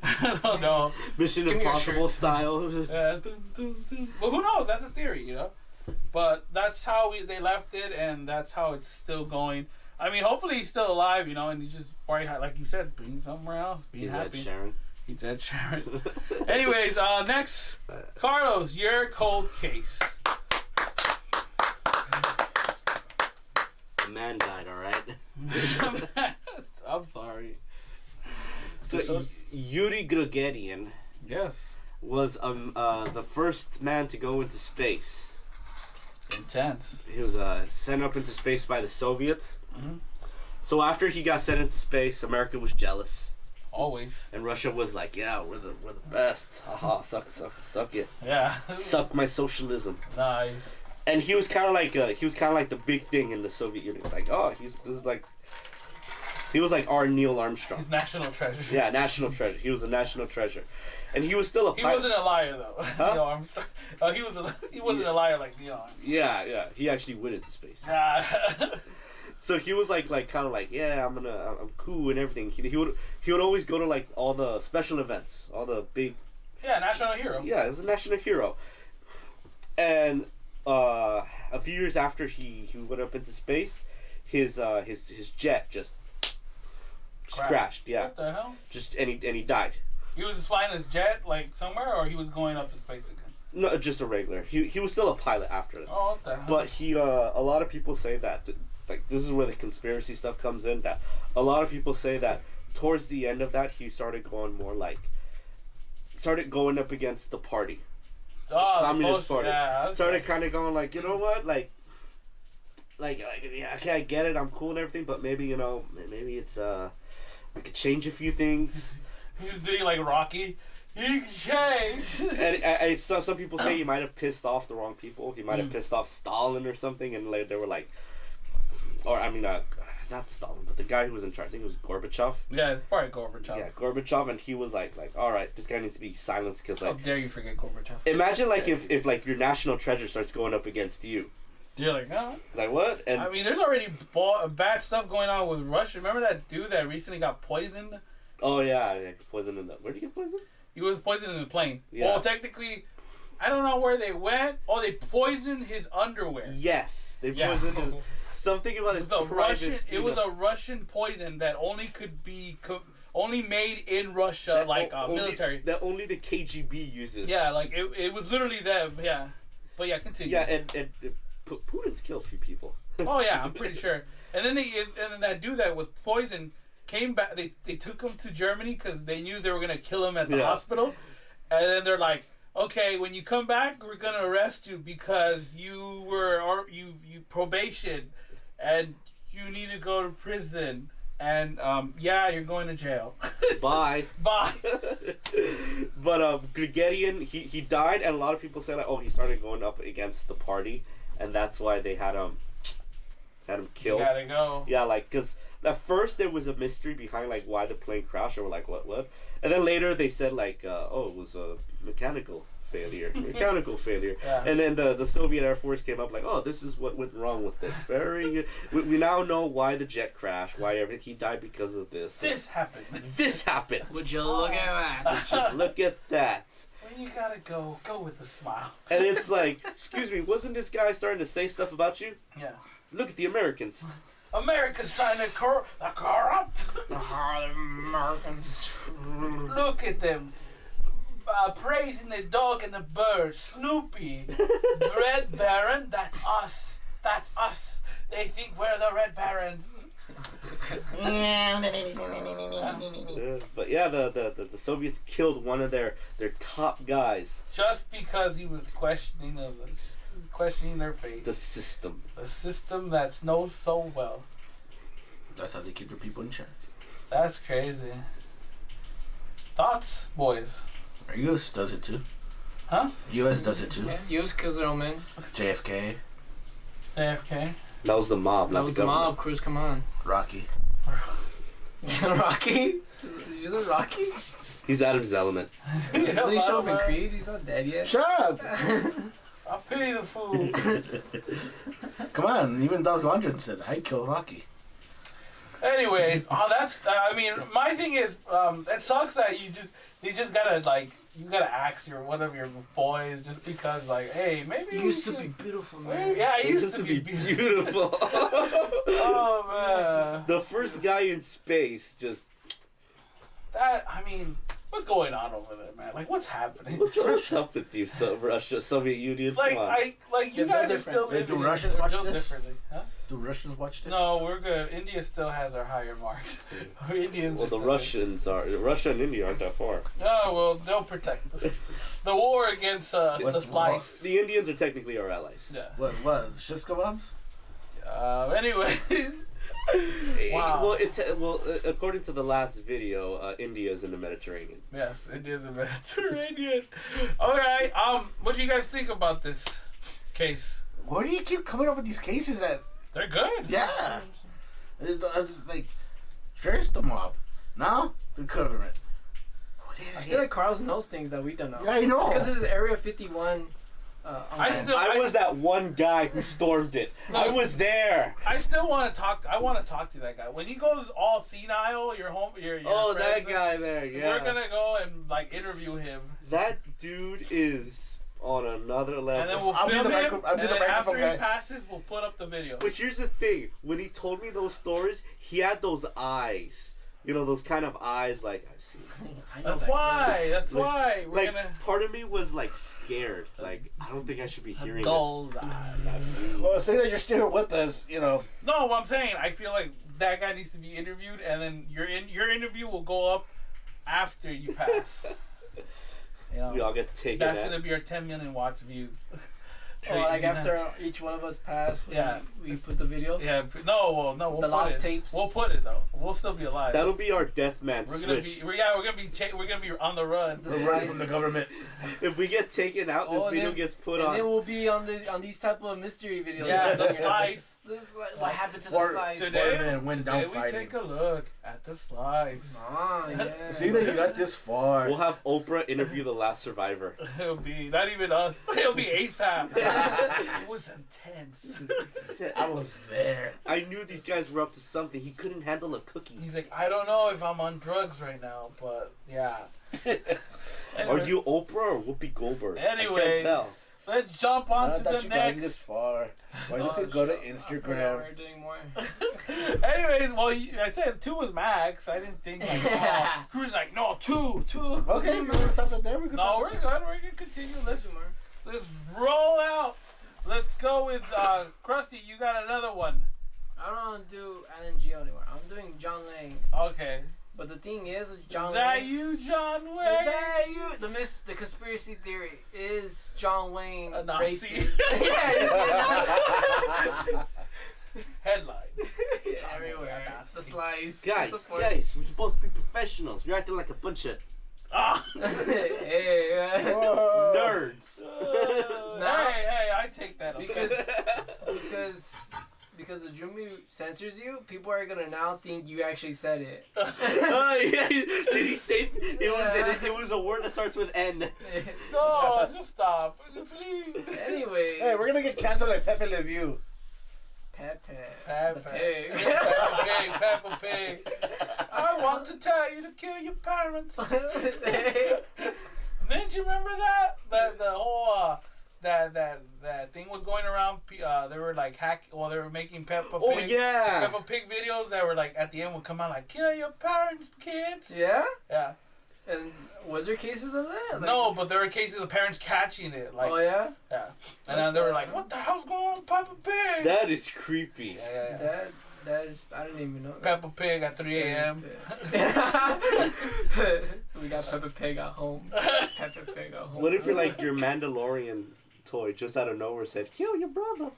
I don't know. Mission Give me your Impossible shirt. style. Dun, dun, dun. Well, who knows? That's a theory, you know. But that's how they left it, and that's how it's still going. I mean, hopefully he's still alive, you know, and he's just probably like you said, being somewhere else, being He's happy. Ed Sharon. He's Ed Sharon. Anyways, next, Carlos, your cold case. The man died, alright? I'm sorry. So, Yuri Gagarin Yes. was the first man to go into space. Intense. He was sent up into space by the Soviets. Mhm. So after he got sent into space, America was jealous. Always. And Russia was like, yeah, we're the best. Haha, suck it. Yeah. Suck my socialism. Nice. And he was kind of like the big thing in the Soviet Union. It's like, oh, he was like our Neil Armstrong. He's national treasure. Yeah, national treasure. He was a national treasure, and he was still a He pilot. wasn't a liar though. Huh? Neil Armstrong. He wasn't a liar like Neil Armstrong. Yeah. He actually went into space. So he was like kind of like, yeah, I'm cool and everything. He would always go to like all the special events, all the big. Yeah, national hero. Yeah, he was a national hero. And a few years after he went up into space, his jet just crashed. Yeah, What the hell? and he died. He was just flying his jet like somewhere, or he was going up to space again. No, just a regular. He was still a pilot after that. Oh, what the hell? But he a lot of people say that like this is where the conspiracy stuff comes in, that a lot of people say that towards the end of that he started going up against the party. Communist Party. Yeah, okay. Started kind of going like, you know what, like yeah, okay, I get it, I'm cool and everything, but maybe, you know, maybe it's we could change a few things. He's doing like Rocky. He changed. And so some people say he might have pissed off the wrong people. He might have pissed off Stalin or something, and like they were like, or I mean, not Stalin, but the guy who was in charge. I think it was Gorbachev. Yeah, it's probably Gorbachev. Yeah, Gorbachev, and he was like, all right, this guy needs to be silenced because How like, dare you forget Gorbachev? imagine like if like your national treasure starts going up against you. You're like, huh? Like what? And I mean, there's already bad stuff going on with Russia. Remember that dude that recently got poisoned? oh yeah, poison in the. Where did he get poisoned? He was poisoned in the plane. Yeah. Well, technically, I don't know where they went. Oh, they poisoned his underwear. Yes, they Yeah. poisoned his. Something about his private. It was a Russian poison that only could be only made in Russia, like military. That only the KGB uses. Yeah, like it was literally them. Yeah, but yeah, continue. Yeah, and Putin's killed a few people. Oh yeah, I'm pretty sure. And then that dude that was poisoned came back. They took him to Germany because they knew they were gonna kill him at the hospital. And then they're like, okay, when you come back, we're gonna arrest you because you probation, and you need to go to prison. And yeah, you're going to jail. Bye. Bye. But Gagarin, he died, and a lot of people say like, oh, he started going up against the party, and that's why they had him killed. You gotta go. Yeah, like because at first there was a mystery behind like why the plane crashed, or like what, and then later they said like, oh, it was a mechanical failure. Yeah. And then the Soviet Air Force came up like, oh, this is what went wrong with it. Very good. We now know why the jet crashed, why everything. He died because of this. This happened. This happened. Would you look at that? Look at that. When you gotta go with a smile. And it's like, excuse me, wasn't this guy starting to say stuff about you? Yeah. Look at the Americans. America's trying to corrupt. The Harlem Americans. Look at them. Praising the dog and the bird. Snoopy. Red Baron, that's us. That's us. They think we're the Red Barons. But yeah, the Soviets killed one of their top guys. Just because he was questioning their faith. The system. The system that knows so well. That's how they keep their people in check. That's crazy. Thoughts, boys? Our U.S. does it too. Huh? U.S. does it too. Yeah, U.S. kills their own men. JFK, AFK. That was the mob, That not was the the government. mob. Cruz, come on. Rocky. Rocky? Is it Rocky? He's out of his element. Doesn't he show up in Creed? He's not dead yet. Shut up! I pity the fool. Come on, even Dolph Lundgren said, I killed Rocky. Anyways, that's. I mean, my thing is, it sucks that you just gotta you gotta ask one of your boys just because hey, maybe You used to be beautiful, man. Yeah, I It used to be beautiful. Oh man, The first guy in space just. I mean, what's going on over there, man? Like, what's happening? What's up with you, Russia, Soviet Union? Like, Come on. you Yeah, guys they're are still different. Do living. Russians we're watch built this? differently, huh? Do Russians watch this? No, we're good. India still has our higher marks. Indians. Well, are the still Russians are. Russia and India aren't that far. Oh well, they'll protect us. The war against the slice. The Indians are technically our allies. Yeah. What? Shish kebabs? Anyways. Wow. Well, according to the last video, India is in the Mediterranean. Yes, it is a Mediterranean. Alright, what do you guys think about this case? Why do you keep coming up with these cases that... They're good. Yeah. Like, first the mob. Now, the government. What I is feel like it? Carlos knows things that we don't know. Yeah, I know. Because this is Area 51. I was that one guy who stormed it. I was there. I still want to talk. I want to talk to that guy when he goes all senile. Your Oh, that guy there. Yeah. We're gonna go and interview him. That dude is on another level. And then we'll I'll be film the him. micro- I'll be And the then after microphone he guy. passes, we'll put up the video. But here's the thing: when he told me those stories, he had those eyes. You know, those kind of eyes, like I've seen. That's why. That's why we're Like, gonna. part of me was scared. Like, I don't think I should be hearing Those this. eyes. Well, say that you're still here with us, No, what I'm saying, I feel like that guy needs to be interviewed, and then your interview will go up after you pass. We all get taken. That's gonna be our 10 million watch views. after each one of us pass, we put the video. Yeah, no, we'll The put lost it. tapes. We'll put it though. We'll still be alive. That'll be our death man We're gonna switch. be we're gonna be on the run. we're running from the government. If we get taken out, this video then- gets put and on. then we'll be on these type of mystery videos. Yeah, the slice. This is what happened to the For- slice. Today, men went down today we fighting. take a look at the slice. Ah, yeah. See that you got this far. We'll have Oprah interview the last survivor. It'll be not even us. It'll be ASAP. It was intense. I was there. I knew these guys were up to something. He couldn't handle a cookie. He's like, I don't know if I'm on drugs right now, but yeah. Are you Oprah or Whoopi Goldberg? I Anyways, can't tell. Let's jump on Not to that the you got this next. far. Why don't you go to Instagram? We're doing more. Anyways, well, I said 2 was max. I didn't think Crew's like, no, 2. Okay, we're gonna stop it there. We can No, stop we're it good. there. We're gonna continue. Let's roll out. Let's go with Krusty. You got another one. I don't do Alan Gio anymore. I'm doing John Lang. Okay. But the thing is, John Is that Wayne. you, John Wayne? Is that you? The conspiracy theory is John Wayne A Nazi. racist. Yeah, Headlines. yeah, everywhere. The slice. Guys, Support. guys, we're supposed to be professionals. You're acting like a bunch of Ah. Hey, Whoa. nerds. Hey, I take that. because the Jumi censors you, people are gonna now think you actually said it. Yeah, did he say it was a word that starts with N? No, just stop, please. Anyways. Hey, we're gonna get canceled like Pepe Le Pew. Pepe. Peppa The pig. Peppa Pig. I want to tell you to kill your parents. Didn't you remember that? The whole that thing was going around. They were like they were making Peppa Pig. Oh yeah. Peppa Pig videos that were like at the end would come out like kill your parents, kids. Yeah. Yeah. And was there cases of that? Like, No, but there were cases of parents catching it. Like, oh yeah. Yeah. And then they were like, "What the hell's going on with Peppa Pig?" That is creepy. Yeah. That is, I didn't even know that. Peppa Pig at 3 a.m. We got Peppa Pig at home. Peppa Pig at home. What if you're like your Mandalorian toy just out of nowhere said, "Kill your brother"?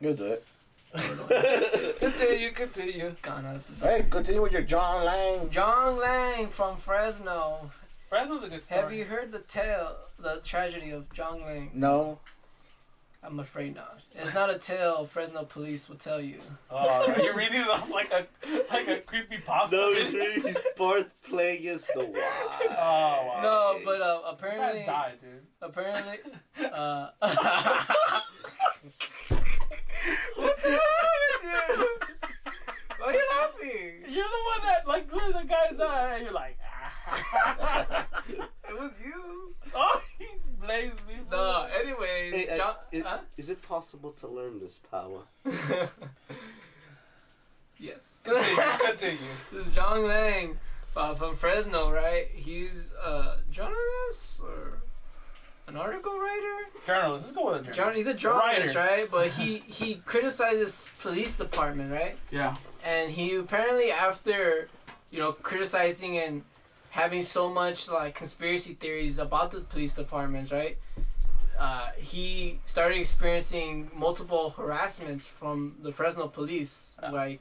You'll do it. Continue. Gone out the Hey, continue with your John Lang. John Lang from Fresno. Fresno's a good story. Have you heard the tragedy of John Lang? No. I'm afraid not. It's not a tale Fresno police will tell you. Oh, you're reading it off like a creepy pasta. No, he's really his fourth plague is the wild. Oh wow. No, but You apparently, might die, dude. apparently, why are you laughing? You're the one that like literally the guy died. And you're like, It was you. oh, he blames me. No, anyways, Hey, John. is it possible to learn this power? Yes. Continue. This is John Lang from Fresno, right? He's a journalist or an article writer. Journalist. Let's go with a journalist. He's a journalist, Writer. right? But he criticizes police department, right? Yeah. And he apparently, after criticizing and having so much like conspiracy theories about the police departments, right? He started experiencing multiple harassments from the Fresno police, like,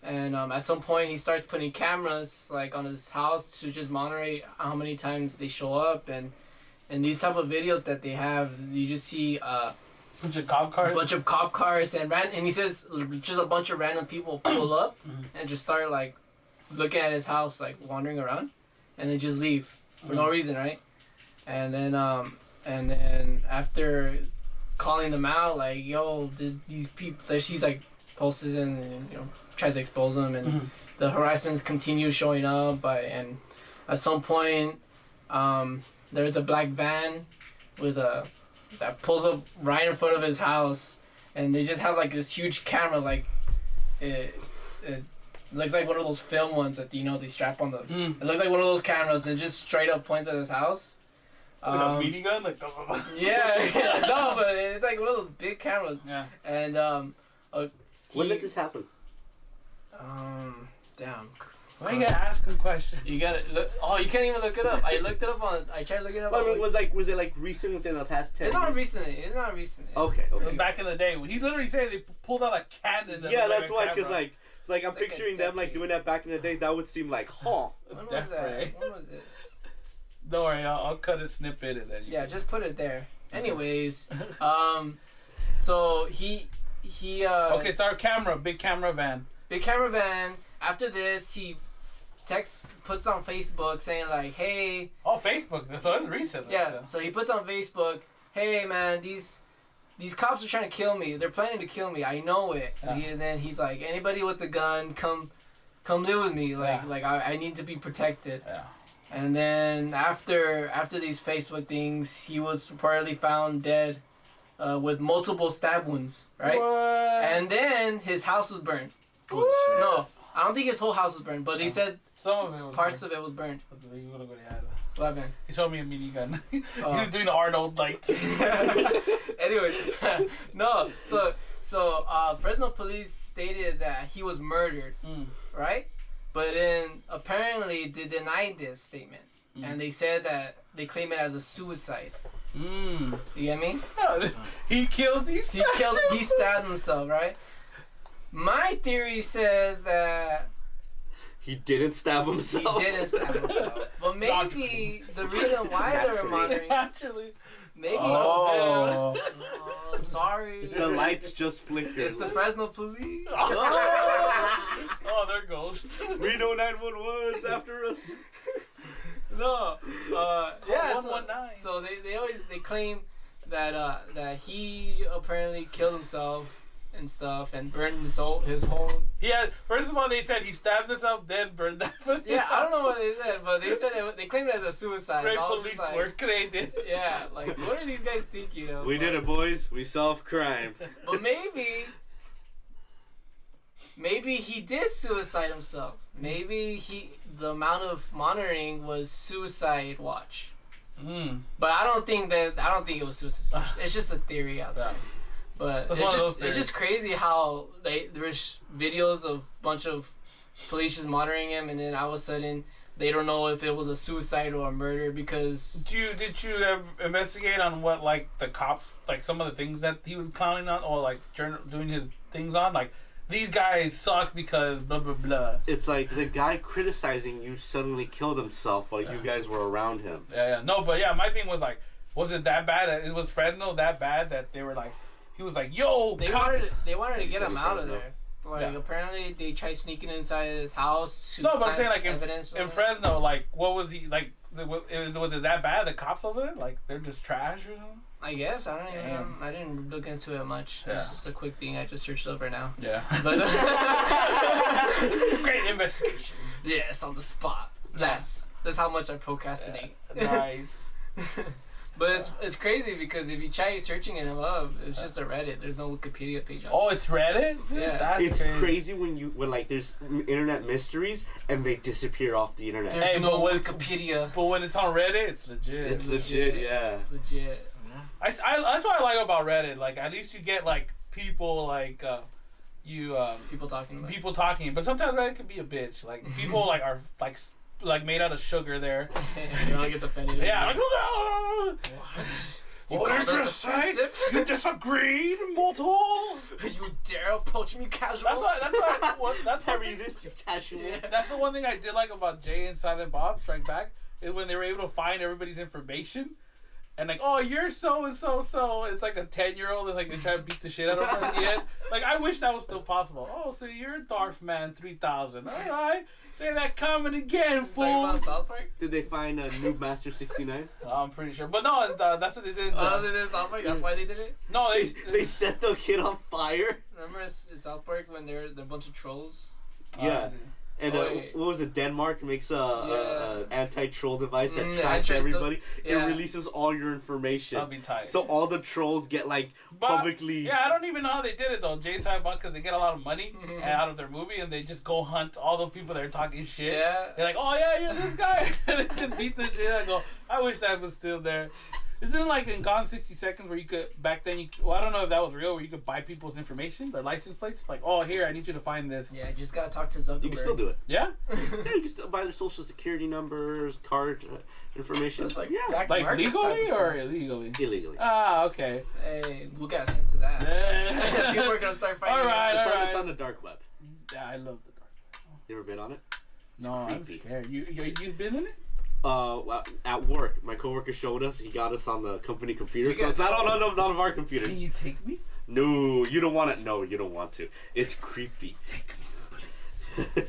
and at some point he starts putting cameras like on his house to just monitor how many times they show up, and these type of videos that they have, you just see Bunch of cop cars. a bunch of cop cars and he says just a bunch of random people pull up and just start like looking at his house, like wandering around, and then just leave for no reason, right? And then after calling them out, like, yo, these people that she's like posts and tries to expose them, and the harassments continue showing up. And at some point, there's a black van with that pulls up right in front of his house, and they just have like this huge camera, like it looks like one of those film ones that they strap on the. It looks like one of those cameras, and it just straight up points at his house. Like a minigun, like. Yeah, no, but it's like one of those big cameras. Yeah. And When did this happen? damn. Why you gotta ask him questions? You gotta look. Oh, you can't even look it up. I looked it up I tried looking it up. Well, I mean, was it like recent within the past 10 It's years? not recent. It's not recent. Okay. Back in the day, he literally said they pulled out a cannon. Yeah, that's why, because camera. it's like I'm It's like a picturing them like decade. doing that back in the day. That would seem like, huh? When was Death that? ray. When was this? Don't worry, I'll cut a snippet and then. Yeah, just put it there. Anyways, so he. Okay, it's our camera, big camera van. Big camera van. After this, he puts on Facebook saying like, hey. Oh, Facebook. So it's recent. Yeah. So he puts on Facebook, hey man, these cops are trying to kill me. They're planning to kill me. I know it. Yeah. And then he's like, anybody with a gun, come live with me. Like I need to be protected. Yeah. And then after these Facebook things, he was reportedly found dead, with multiple stab wounds. Right. What? And then his house was burned. What? No, I don't think his whole house was burned, but they said Some of it was parts of it was burned. What happened? He showed me a minigun. He Oh. was doing Arnold like. Anyway, no. So Fresno police stated that he was murdered, right? But then apparently they denied this statement, and they said that they claim it as a suicide. You get me? He killed these. He stabbed himself, right? My theory says that He didn't stab he himself. didn't stab himself, but maybe the reason why they were monitoring, Actually. maybe. Oh. Oh, I'm sorry. The lights just flickered. It's the Fresno police. Oh, there goes. Reno 911's after us. No. Yeah. 119. So they claim that he apparently killed himself, and stuff, and burned his whole. Yeah. First of all, they said he stabbed himself, then burned that. Yeah, I don't know what they said, but they said they claimed it as a suicide. Great and I was police just like, work they did. Yeah, like what are these guys thinking of? We did it, boys. We solved crime. But maybe he did suicide himself. Maybe the amount of monitoring was suicide watch. But I don't think it was suicide watch. It's just a theory out there. But it's just crazy how there's videos of a bunch of police just monitoring him, and then all of a sudden they don't know if it was a suicide or a murder because. Did you investigate on what like the cops like some of the things that he was clowning on or like doing his things on like. These guys suck because blah blah blah. It's like the guy criticizing you suddenly killed himself while you guys were around him. Yeah. No, but yeah, my thing was like, was it that bad? It was Fresno that bad that they were like, he was like, yo, they cops. wanted to get him out of there. Like apparently they tried sneaking inside his house. No, but I'm saying like in Fresno, like what was he like? Was it that bad? The cops over there, like they're just trash or something. I guess I didn't look into it much. Yeah. It's just a quick thing I just searched up right now. Yeah. But great investigation. Yes, on the spot. That's how much I procrastinate. Yeah. Nice. But it's crazy because if you try searching it up, it's just a Reddit. There's no Wikipedia page on it. Oh, it's Reddit? Dude, yeah. That's crazy when like there's internet mysteries and they disappear off the internet. There's no Wikipedia. But when it's on Reddit, it's legit. It's legit, yeah. It's legit. That's what I like about Reddit. Like at least you get like people like people talking. People talking, but sometimes Reddit can be a bitch. Like people like are like made out of sugar there. Everyone gets offended. Yeah. Like, what? What did you say? You disagreed, mortal? You dare approach me casual? That's Harry, this you casual. Yeah. That's the one thing I did like about Jay and Silent Bob Strike Back is when they were able to find everybody's information. And like, oh, you're so and so. It's like a 10-year-old, and like they try to beat the shit out of her at the end. Like, I wish that was still possible. Oh, so you're Darfman 3000. All right, say that comment again, fool. About South Park? Did they find a Noob Master 69? I'm pretty sure, but no, that's what they did. They did South Park. That's why they did it. No, they set the kid on fire. Remember in South Park when they're a bunch of trolls? Yeah. And what was it? Denmark makes a anti-troll device that tracks everybody. It releases all your information. That'll be tight. So all the trolls get like publicly. Yeah, I don't even know how they did it though. Jay Silent Bob, because they get a lot of money out of their movie, and they just go hunt all the people that are talking shit. Yeah. They're like, oh yeah, you're this guy, and they just beat the shit. I go, I wish that was still there. Isn't it like in Gone 60 Seconds where you could, back then, I don't know if that was real, where you could buy people's information, their license plates? Like, oh, here, I need you to find this. Yeah, you just gotta talk to Zuckerberg. You can still do it. Yeah? Yeah, you can still buy their social security numbers, card information. It's like yeah. Like legally or illegally? Illegally. Ah, okay. Hey, we'll get us into that. People are gonna start fighting. Alright. It's on the dark web. Yeah, I love the dark web. You ever been on it? No, I'm scared. You've been in it? At work, my coworker showed us. He got us on the company computer, so it's not on none of our computers. Can you take me? No, you don't want it. No, you don't want to. It's creepy. Take me to the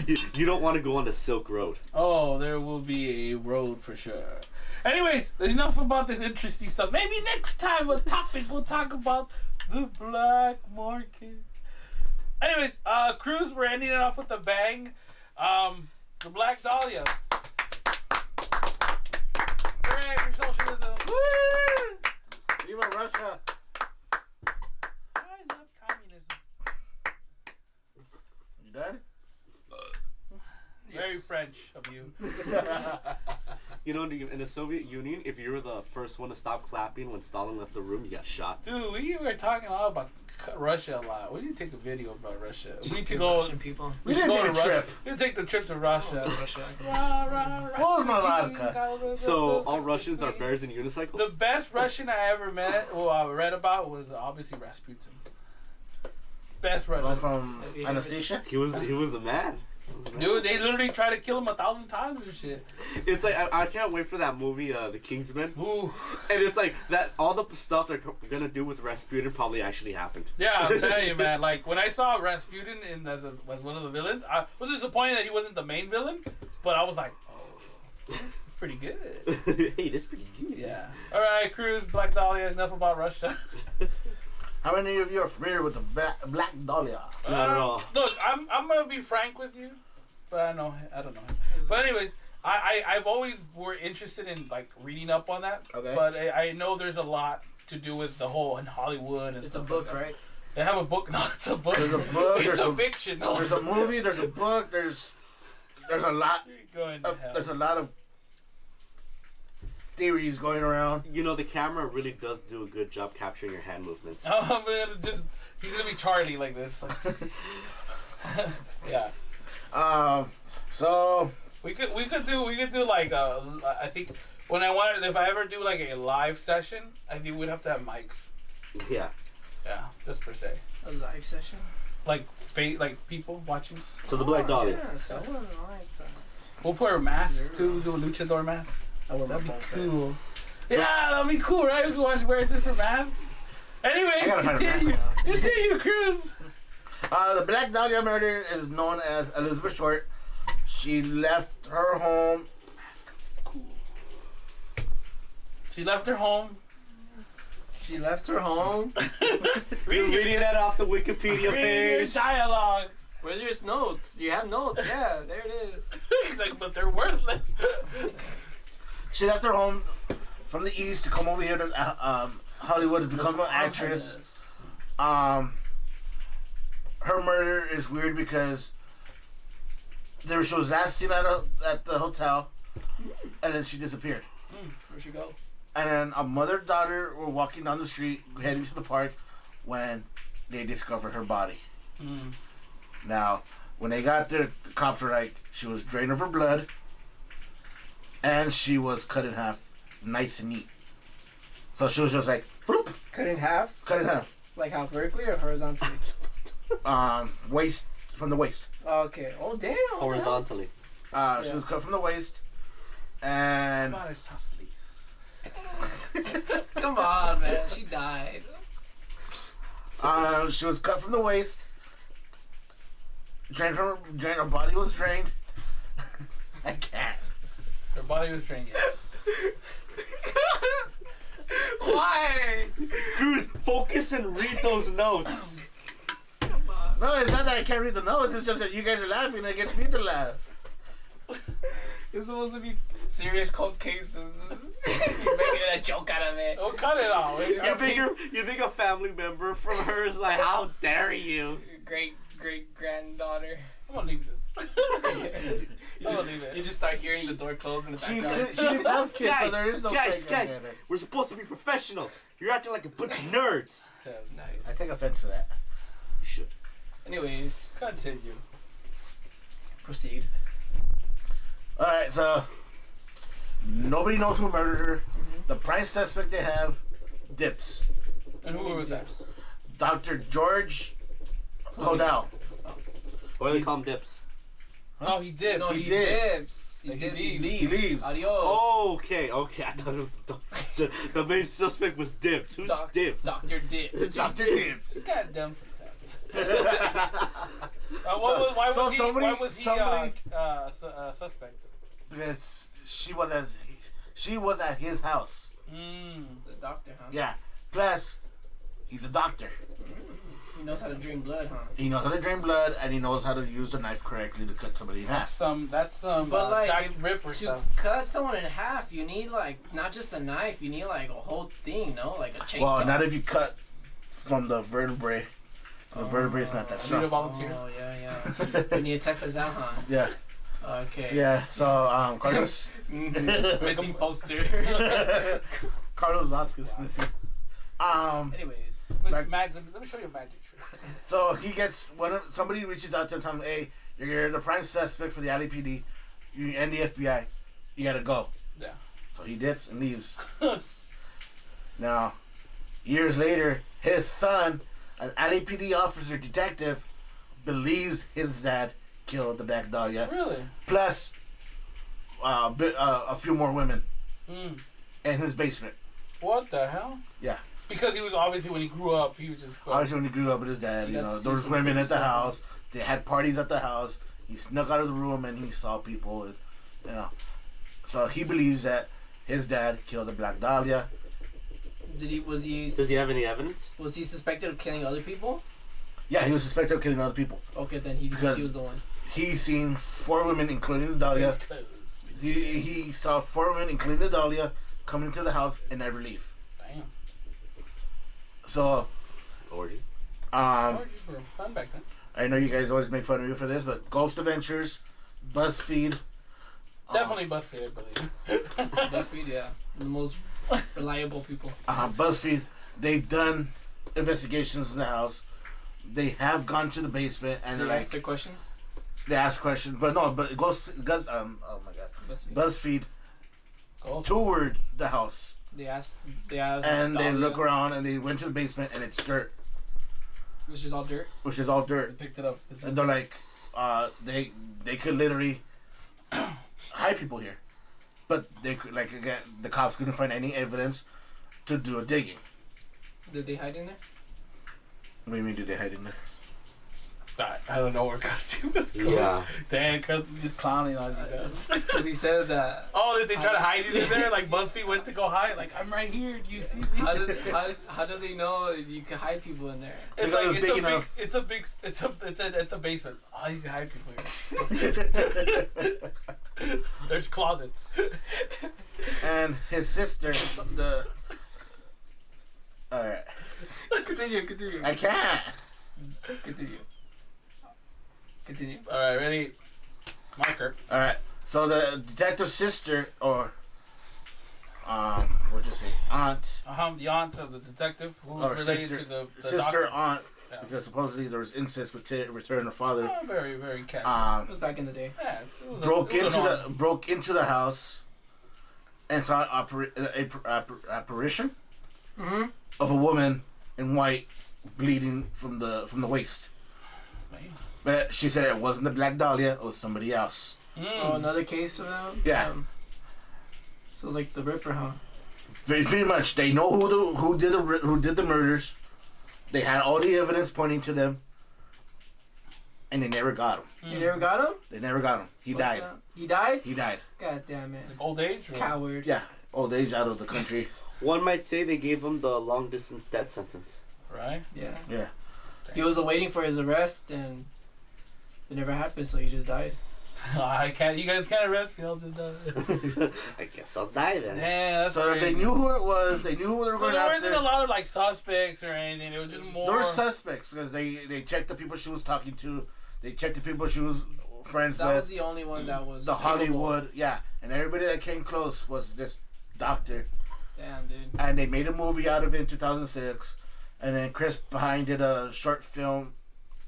police. you don't want to go on the Silk Road. Oh, there will be a road for sure. Anyways, enough about this interesting stuff. Maybe next time we'll talk about the black market. Anyways, Cruz, we're ending it off with a bang. The Black Dahlia. Hooray for socialism. Woo! Viva Russia! I love communism. You done? Very French of you. You know, in the Soviet Union, if you were the first one to stop clapping when Stalin left the room, you got shot. Dude, we were talking a lot about Russia a lot. We need to take a video about Russia. We need to go. go. People. We should go to Russia. We need to take the trip to Russia. What was my vodka? So all Russians are bears and unicycles? The best Russian I ever met, or I read about, was obviously Rasputin. Best Russian. From Anastasia? He was the man. Dude, they literally tried to kill him 1,000 times and shit. It's like I can't wait for that movie, The Kingsman. Ooh. And it's like that all the stuff they're gonna do with Rasputin probably actually happened. Yeah, I'm telling you, man. Like when I saw Rasputin as one of the villains, I was disappointed that he wasn't the main villain. But I was like, oh, this is pretty good. Hey, that's pretty good. Yeah. All right, Cruz, Black Dahlia. Enough about Russia. How many of you are familiar with the Black Dahlia? Not at all. Look, I'm gonna be frank with you, but I don't know him. But anyways, I've always were interested in like reading up on that. Okay. But I know there's a lot to do with the whole in Hollywood and It's a stuff book, like that. right? They have a book. No, it's a book. There's a book. It's There's a a fiction. There's a movie. There's a book. There's a lot. Going to hell. There's a lot of theories going around. You know, the camera really does do a good job capturing your hand movements. Oh, man, he's gonna be Charlie like this. Yeah. So We could do like I think if I ever do like a live session, I think we'd have to have mics. Yeah. Yeah, just per se. A live session. Like people watching. So the Black Dahlia. Yes, I wouldn't like that. We'll put our masks too, do a luchador mask. That'd be cool. Yeah, that'd be cool, right? We can watch wear different masks. Anyways, continue, Cruz. The Black Dahlia murder is known as Elizabeth Short. She left her home. Cool. She left her home. She left her home. You're reading that off the Wikipedia page. Dialogue. Where's your notes? You have notes. Yeah, there it is. He's like, but they're worthless. She left her home from the east to come over here to Hollywood to become an actress. Her murder is weird because she was last seen at the hotel, and then she disappeared. Where'd she go? And then a mother and daughter were walking down the street, heading to the park, when they discovered her body. Mm. Now, when they got there, the cops were like, she was drained of her blood, and she was cut in half, nice and neat. So she was just like, floop, Cut in half? cut in half. Like how vertically or horizontally? Waist, from the waist. Okay. Oh, damn. Horizontally. She was cut from the waist, and Come on, man. She died. she was cut from the waist. Her body was drained. I can't. Her body was drained, yes. Why? Cruz, focus and read those notes. No, it's not that I can't read the notes. It's just that you guys are laughing. It gets me to laugh. It's supposed to be serious cold cases. You're making a joke out of it. Oh, cut it off. You think a family member from her is like, how dare you? Great granddaughter. I'm gonna leave this. You just start hearing the door close in the She background. didn't have kids, so there is no guys, guys. we're supposed to be professionals. You're acting like a bunch of nerds. Nice. I take offense to that. You should. Anyways, Continue. proceed. Alright, so nobody knows who murdered her. The prime suspect they have, Dips. And who was that? Dr. George Hodel. Why do they call him Dips? Oh, he did. No, He he did. dips. He He dips. leaves. He leaves. Adios. Okay. I thought it was the main suspect was Dips. Who's Dips? Dr. Dips. Dr. Dips. He got dumb sometimes. Why was he suspect? Because she was at his house. The doctor, huh? Yeah. Plus, he's a doctor. He knows how to drain blood, huh? He knows how to drain blood, and he knows how to use the knife correctly to cut somebody in half. That's some But like, Jack Ripper to stuff. cut someone in half, you need like not just a knife. You need like a whole thing, no? Like a chainsaw. Well, not if you cut from the vertebrae. The vertebrae is not that Need a strong. volunteer. Oh yeah. You need to test this out, huh? Yeah. Okay. Yeah. So, Carlos. Missing poster. Carlos Vasquez missing. Anyways. Mags, let me show you a magic trick. So he gets somebody reaches out to him, telling him, "Hey, you're the prime suspect for the LAPD, and the FBI. You gotta go." Yeah. So he dips and leaves. Now, years later, his son, an LAPD officer detective, believes his dad killed the Black Dahlia. Really? Plus, a few more women in his basement. What the hell? Yeah. Because he was obviously when he grew up, he was just. Obviously, when he grew up with his dad, there was women at the house. They had parties at the house. He snuck out of the room and he saw people. So he believes that his dad killed the Black Dahlia. Was he? Does he have any evidence? Was he suspected of killing other people? Yeah, he was suspected of killing other people. Okay, then he was the one. He seen 4 women, including the Dahlia. He saw 4 women, including the Dahlia, come into the house and never leave. Damn. So, Orgy. Orgies were fun back then. I know you guys always make fun of me for this, but Ghost Adventures, BuzzFeed. Definitely BuzzFeed, I believe. BuzzFeed, yeah, the most reliable people. BuzzFeed, they've done investigations in the house. They have gone to the basement and They they're ask their questions. they ask questions, but oh my god, BuzzFeed toured the house They asked and they Dahlia, look around and they went to the basement and it's dirt, which is all dirt. Picked it up. and they're like, they could literally hide people here, but they could again the cops couldn't find any evidence to do a digging. Did they hide in there? What do you mean? Did they hide in there? I don't know where Custom was going. Yeah. Damn, Custom just clowning on you. Because he said that. Oh, did they try to hide it in there? Like BuzzFeed went to go hide. Like, I'm right here. Do you see me? How do they know you can hide people in there? It's Because like it was big enough. It's a basement. Oh, you can hide people here. There's closets. And his sister, all right, Continue. I can't. Continue. All right, ready? Marker. All right. So the detective's sister, or what'd you say, aunt, The aunt of the detective who or was related sister, to the sister, doctor. aunt, Yeah. because supposedly there was incest with her father. Oh, very, very casual. It was back in the day. Yeah, it was Broke into the house and saw an apparition Mm-hmm. of a woman in white bleeding from the waist. Man. But she said it wasn't the Black Dahlia; it was somebody else. Oh, another case of them. Yeah. So it was like the Ripper, huh? Pretty much, they know who did the murders. They had all the evidence pointing to them, and they never got him. You never got him? They never got him. He died. He died? He died. God damn it. Like old age? Or? Coward. Yeah, old age, out of the country. One might say they gave him the long distance death sentence. Right? Yeah. Yeah. He was awaiting for his arrest, and it never happened, so he just died. I can't. You guys can't arrest me. I'll just die. I guess I'll die then. Damn, that's So crazy. they knew who it was. They knew who they were So going there after. wasn't a lot of like suspects or anything. It was just more. There were suspects because they checked the people she was talking to. They checked the people she was friends That with. was the only one that was The capable. Hollywood, yeah, and everybody that came close was this doctor. Damn, dude. And they made a movie out of it in 2006, and then Chris Pine did a short film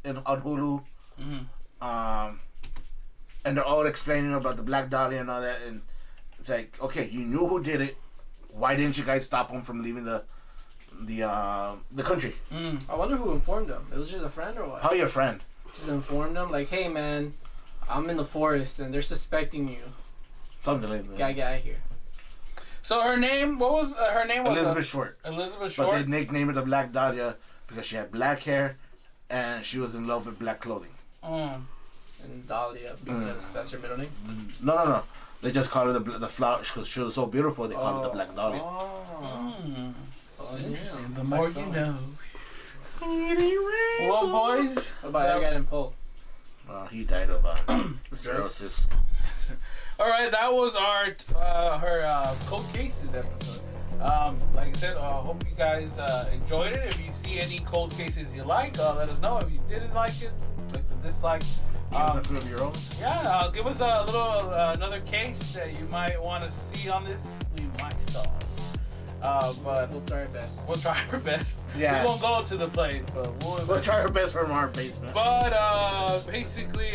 on Hulu. Mm-hmm. And they're all explaining about the Black Dahlia and all that, and it's like, okay, you knew who did it. Why didn't you guys stop him from leaving the country? I wonder who informed him. It was just a friend or what? How your friend? Just informed him, like, hey man, I'm in the forest and they're suspecting you. Something like that. Gotta get out of here. So her name, what was her name? Was Elizabeth Short. Elizabeth But Short. they nicknamed her the Black Dahlia because she had black hair and she was in love with black clothing. And Dahlia, because that's her middle name. No. They just call her the flower because she was so beautiful. They call her the Black Dahlia. Oh, Interesting. yeah. The more you know. Well, boys. What about that guy in Pole? He died of cirrhosis. All right, that was her cold cases episode. Like I said, hope you guys enjoyed it. If you see any cold cases you like, let us know. If you didn't like it, like the dislike, Give us a few of your own. yeah, give us a little another case that you might want to see on this. We might solve. But We'll try our best. we'll try our best. Yeah. We won't go to the place, but We'll try our best from our basement. But basically,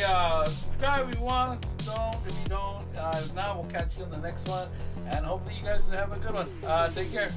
subscribe if you want. Don't if you don't. If not, we'll catch you on the next one. And hopefully, you guys have a good one. Take care.